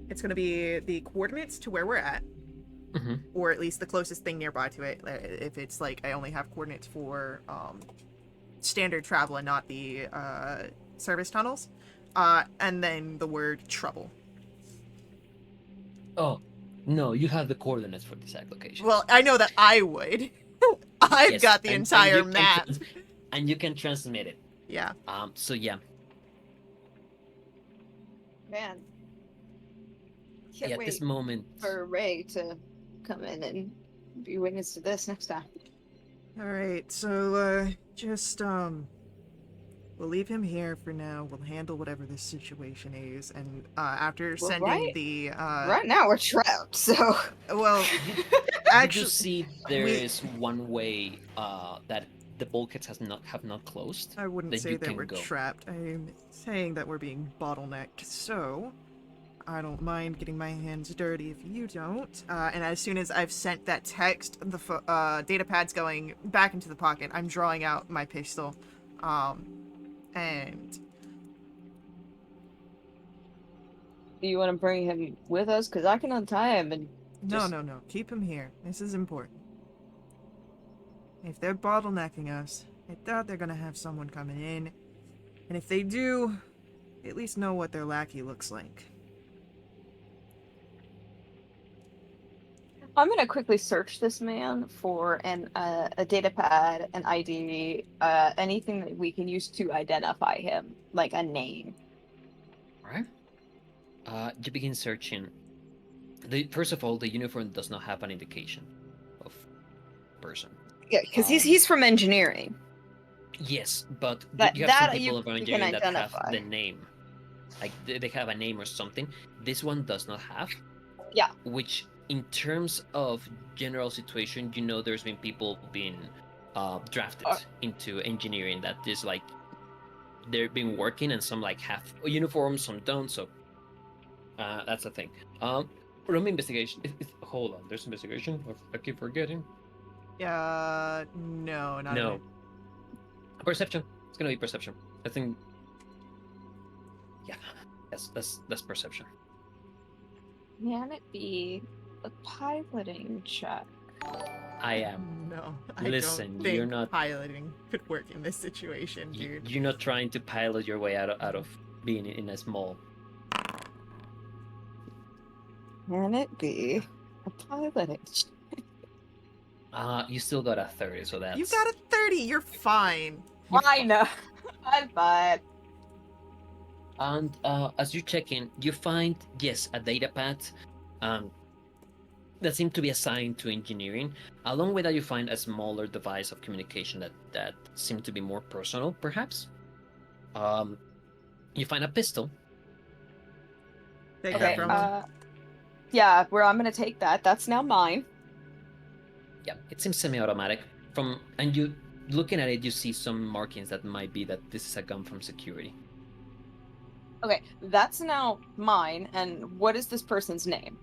A: It's going to be the coordinates to where we're at,
C: Mm-hmm.
A: or at least the closest thing nearby to it. If it's like I only have coordinates for standard travel and not the service tunnels, and then the word trouble.
C: Oh, no, you have the coordinates for the exact location.
A: Well, I know that I would. I've
C: Yes,
A: got the
C: and
A: entire
C: you can
A: map.
C: and you can transmit it.
A: Yeah.
C: So yeah.
B: Man.
C: Yeah,
B: Can't
C: at
B: wait
C: this moment.
B: for Ray to come in and be witness to this next time.
A: All right. So just we'll leave him here for now. We'll handle whatever this situation is, and after
B: Well,
A: sending
B: right-
A: the
B: right now we're trapped, so
A: well,
C: Did you
A: actually,
C: see there
A: we-
C: is one way that the bulkheads have not closed?
A: I wouldn't
C: that
A: say
C: you
A: that
C: can
A: we're
C: go.
A: trapped. I'm saying that we're being bottlenecked. So I don't mind getting my hands dirty if you don't. And as soon as I've sent that text, the data pad's going back into the pocket. I'm drawing out my pistol, and
B: do you want to bring him with us? Because I can untie him and
A: no, no, keep him here. This is important. If they're bottlenecking us, I doubt they're gonna have someone coming in. And if they do, at least know what their lackey looks like.
B: I'm gonna quickly search this man for a data pad, an ID, anything that we can use to identify him, like a name.
C: All right. You begin searching. First of all, the uniform does not have an indication of person.
B: Yeah, because
C: Um,
B: he's from engineering.
C: Yes, but
B: That
C: you have some
B: that
C: people of
B: you can
C: engineering that have
B: identify.
C: the name. Like they have a name or something. This one does not have.
B: Yeah.
C: Which, in terms of general situation, you know, there's been people being drafted into engineering that is like they've been working, and some like have uniforms, some don't. So that's the thing. Room investigation. Hold on, there's investigation. I keep forgetting.
A: No, not
C: No. Perception. It's gonna be perception. I think. Yeah, that's perception.
B: Can it be a piloting check?
C: I am.
A: No,
C: Listen,
A: I don't think
C: you're not
A: piloting could work in this situation, dude.
C: You're not trying to pilot your way out of being in a small.
B: Can it be a piloting check?
C: You still got a 30, so that's.
A: You got a 30. You're fine.
B: I know. I'm fine.
C: And as you check in, you find, yes, a data pad that seemed to be assigned to engineering. Along with that, you find a smaller device of communication that seemed to be more personal, perhaps. You find a pistol.
A: Take
B: Okay.
A: that from him.
B: Yeah, where I'm gonna take that. That's now mine.
C: Yeah, it seems semi-automatic. And you looking at it, you see some markings that might be that this is a gun from security.
B: Okay, that's now mine. And what is this person's name?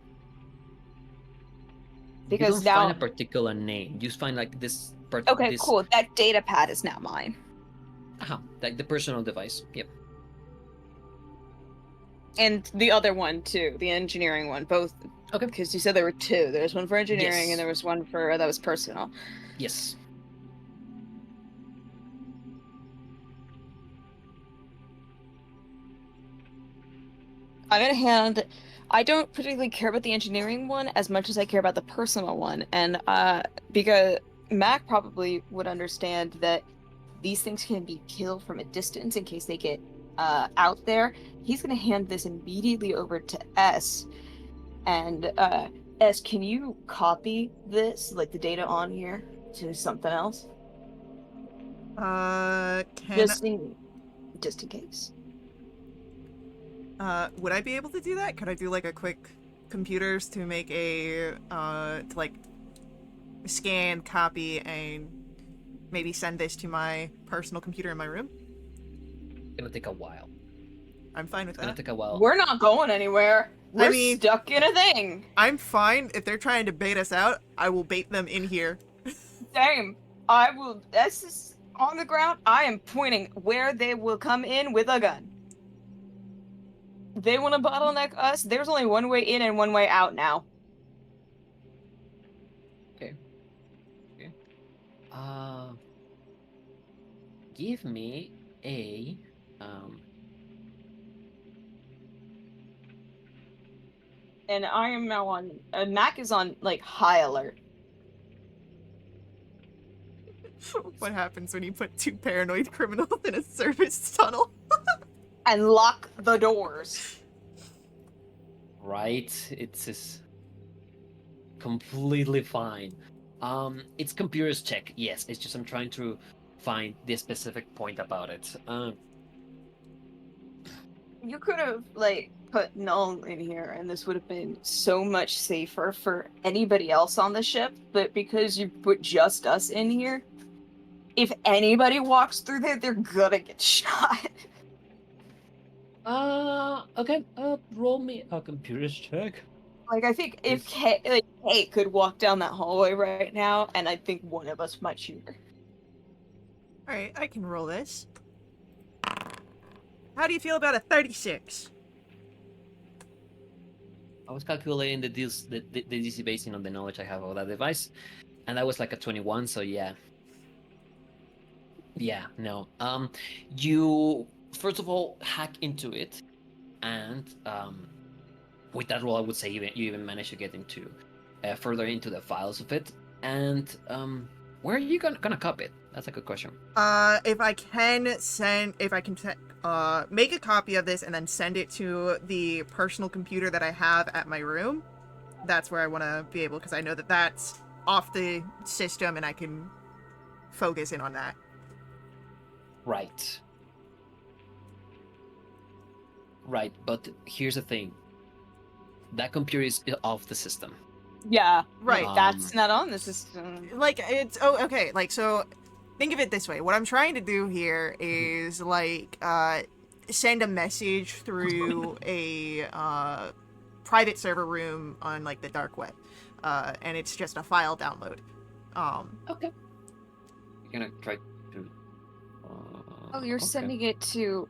B: Because
C: you don't
B: now
C: find a particular name. You find like this.
B: Okay,
C: this...
B: cool. That data pad is now mine.
C: Like the personal device. Yep.
B: And the other one too, the engineering one, both.
C: Okay.
B: Because you said there were two. There was one for engineering,
C: Yes.
B: and there was one for that was personal.
C: Yes.
B: I'm gonna hand. I don't particularly care about the engineering one as much as I care about the personal one, and because Mac probably would understand that these things can be killed from a distance in case they get out there. He's gonna hand this immediately over to S, and S, can you copy this, like the data on here, to something else? Just in case.
A: Would I be able to do that? Could I do like a quick computers to make a to like scan, copy, and maybe send this to my personal computer in my room?
C: It's gonna take a while.
A: I'm fine with
C: It's gonna
A: that.
C: take a while.
B: We're not going anywhere. We're stuck in a thing.
A: I'm fine. If they're trying to bait us out, I will bait them in here.
B: Same. I will. S is on the ground. I am pointing where they will come in with a gun. They want to bottleneck us. There's only one way in and one way out now.
C: Okay. Give me a
B: And I am now on. Mac is on like high alert.
A: What happens when you put two paranoid criminals in a service tunnel?
B: And lock the doors.
C: Right. It's just completely fine. It's computers check. Yes, it's just I'm trying to find the specific point about it.
B: You could have like put null in here, and this would have been so much safer for anybody else on the ship. But because you put just us in here, if anybody walks through there, they're gonna get shot.
C: Okay. Roll me a computers check.
B: Like, I think if Kate could walk down that hallway right now, and I think one of us might shoot her.
A: Alright, I can roll this. How do you feel about a 36?
C: I was calculating the DC basing on the knowledge I have of that device, and that was like a 21. So yeah. Yeah. No. You first of all, hack into it, and with that roll, I would say you even managed to get into further into the files of it. And where are you gonna copy it? That's a good question.
A: If I can make a copy of this and then send it to the personal computer that I have at my room, that's where I want to be able, because I know that that's off the system and I can focus in on that.
C: Right. Right, but here's the thing. That computer is off the system.
B: Yeah.
A: Right.
B: That's not on the system.
A: Like, okay, like, so think of it this way. What I'm trying to do here is like send a message through a private server room on like the dark web, and it's just a file download.
C: Okay. You're gonna try to.
B: Oh, you're
C: okay.
B: sending it to.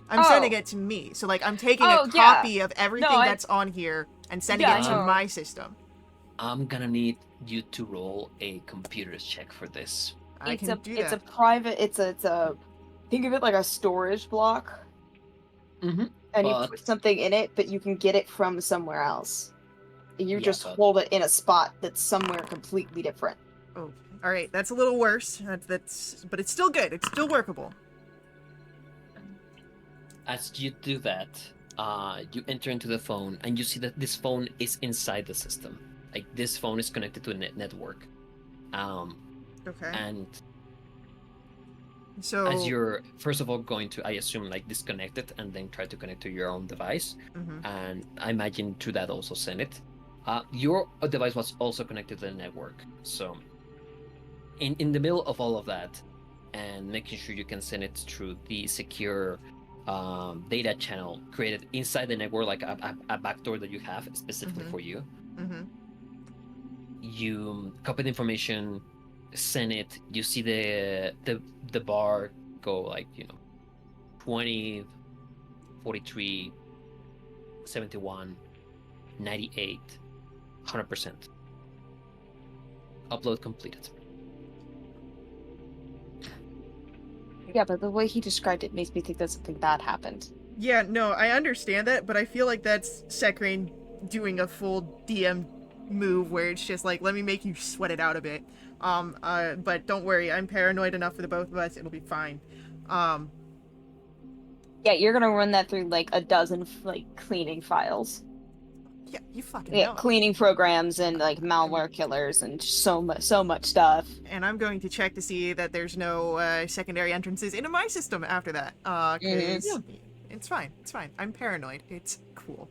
A: I'm sending it to me, so like I'm taking a
B: yeah.
A: copy of everything that's on here and sending
B: Yeah,
A: it to
B: no.
A: my system.
C: I'm gonna need you to roll a computer's check for this.
A: I can do
B: It's
A: that.
B: a private. It's a. Think of it like a storage block,
C: Mm-hmm.
B: and you put something in it, but you can get it from somewhere else. You just hold it in a spot that's somewhere completely different.
A: Oh, all right, that's a little worse. But it's still good. It's still workable.
C: As you do that, you enter into the phone, and you see that this phone is inside the system. Like, this phone is connected to a network.
A: Okay.
C: And
A: so
C: as you're, first of all, going to, I assume, like, disconnect it, and then try to connect to your own device.
A: Mhm.
C: And I imagine through that also send it. Your device was also connected to the network. So, in the middle of all of that, and making sure you can send it through the secure data channel created inside the network, like a backdoor that you have specifically for you.
A: Mm-hmm.
C: You copy the information, send it. You see the bar go, like, 20, 43, 71, 98, 100%. Upload completed.
B: Yeah, but the way he described it makes me think that something bad happened.
A: Yeah, no, I understand that, but I feel like that's Sekrain doing a full DM move where it's just like, let me make you sweat it out a bit. But don't worry, I'm paranoid enough for the both of us. It'll be fine.
B: Yeah, you're gonna run that through like a dozen like cleaning files.
A: Yeah, you fucking
B: Yeah,
A: know.
B: cleaning programs and like malware killers and so much stuff.
A: And I'm going to check to see that there's no secondary entrances into my system after that. Cause it's fine. It's fine. I'm paranoid. It's cool.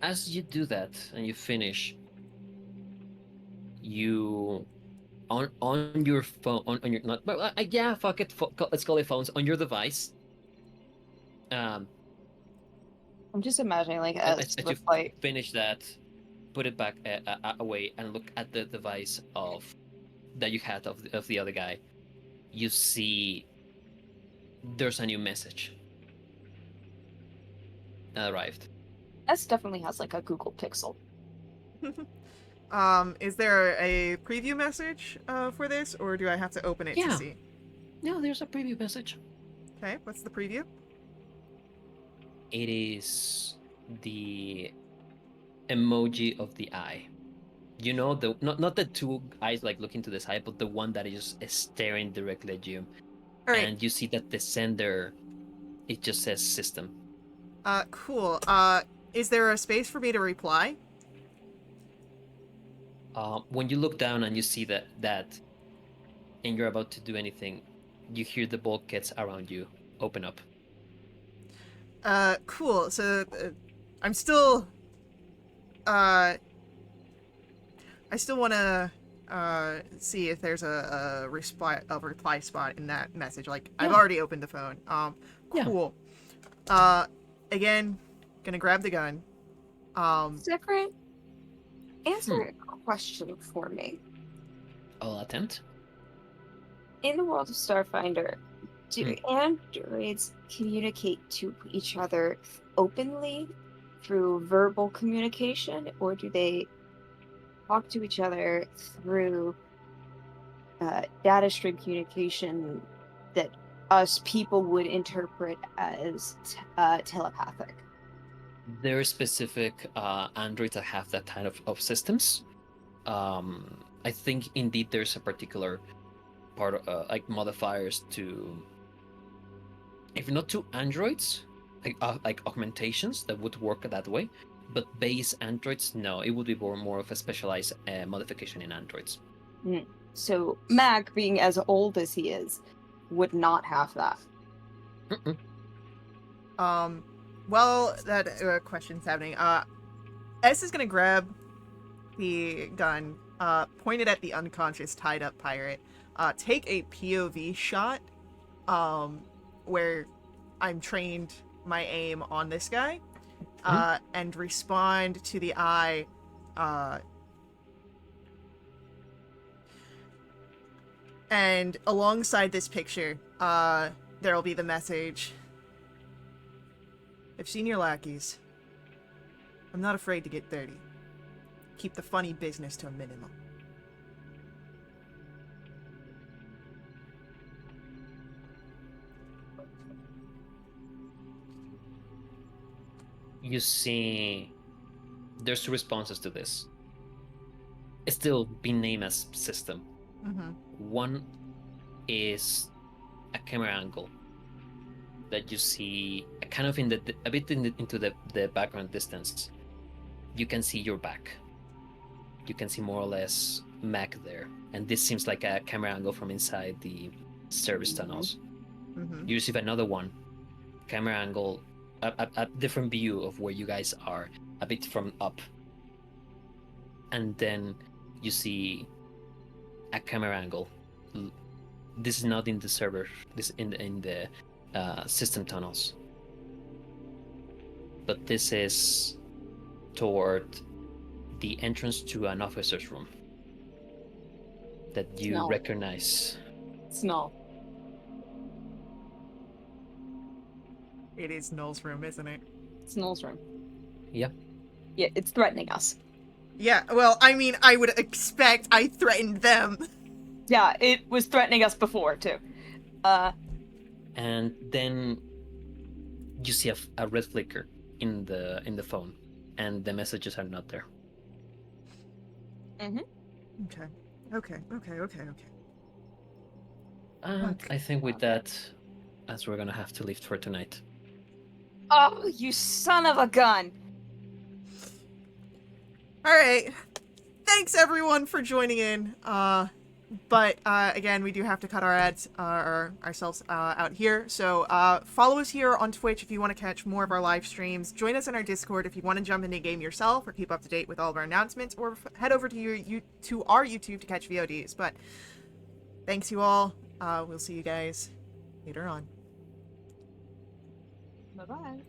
C: As you do that and you finish, you on your phone, on your, not, but yeah, fuck it, let's call it phones, on your device.
B: I'm just imagining like
C: As you
B: like
C: finish that, put it back away and look at the device that you had of the other guy. You see there's a new message that arrived.
B: S definitely has like a Google Pixel.
A: Is there a preview message for this, or do I have to open it to see?
C: No, there's a preview message.
A: Okay, what's the preview?
C: It is the emoji of the eye. You know, the not the two eyes like looking to the side, but the one that is staring directly at you.
A: All right.
C: And you see that the sender, it just says system.
A: Cool. Is there a space for me to reply?
C: When you look down and you see that, and you're about to do anything, you hear the bulkheads around you open up.
A: Cool. So, I'm still, I still want to, see if there's a reply spot in that message. Like, I've already opened the phone. Cool. Again, gonna grab the gun.
B: Separate. Answer a question for me.
C: I'll attempt.
B: In the world of Starfinder, do androids communicate to each other openly through verbal communication, or do they talk to each other through data stream communication that us people would interpret as telepathic.
C: There are specific androids that have that kind of systems. I think indeed there's a particular part of like modifiers to, if not to androids, like augmentations that would work that way. But base androids, no, it would be more of a specialized modification in androids.
B: So Mac, being as old as he is, would not have that.
A: Well, that question's happening. S is gonna grab the gun, point it at the unconscious, tied up pirate, take a POV shot, where I'm trained my aim on this guy, and respond to the eye, and alongside this picture, there'll be the message. I've seen your lackeys. I'm not afraid to get dirty. Keep the funny business to a minimum.
C: You see, there's two responses to this. It's still being named as system. One is a camera angle that you see kind of into the background distance. You can see your back. You can see more or less Mac there, and this seems like a camera angle from inside the service tunnels. You receive another one, camera angle, a different view of where you guys are, a bit from up, and then you see a camera angle. This is not in the server. This in the system tunnels, but this is toward the entrance to an officer's room that you recognize.
B: It's Null.
A: It is Null's room, isn't it?
B: It's Null's room.
C: Yeah.
B: Yeah, it's threatening us.
A: Yeah, well, I mean, I would expect I threatened them.
B: Yeah, it was threatening us before, too.
C: And then you see a red flicker in the phone, and the messages are not there.
A: Okay.
C: And I think with that, as we're gonna have to leave for tonight.
B: Oh, you son of a gun!
A: Alright. Thanks everyone for joining in. But again, we do have to cut our ads ourselves out here. So follow us here on Twitch if you want to catch more of our live streams. Join us in our Discord if you want to jump into game yourself or keep up to date with all of our announcements, or head over to our YouTube to catch VODs. But thanks you all. We'll see you guys later on.
B: Bye-bye.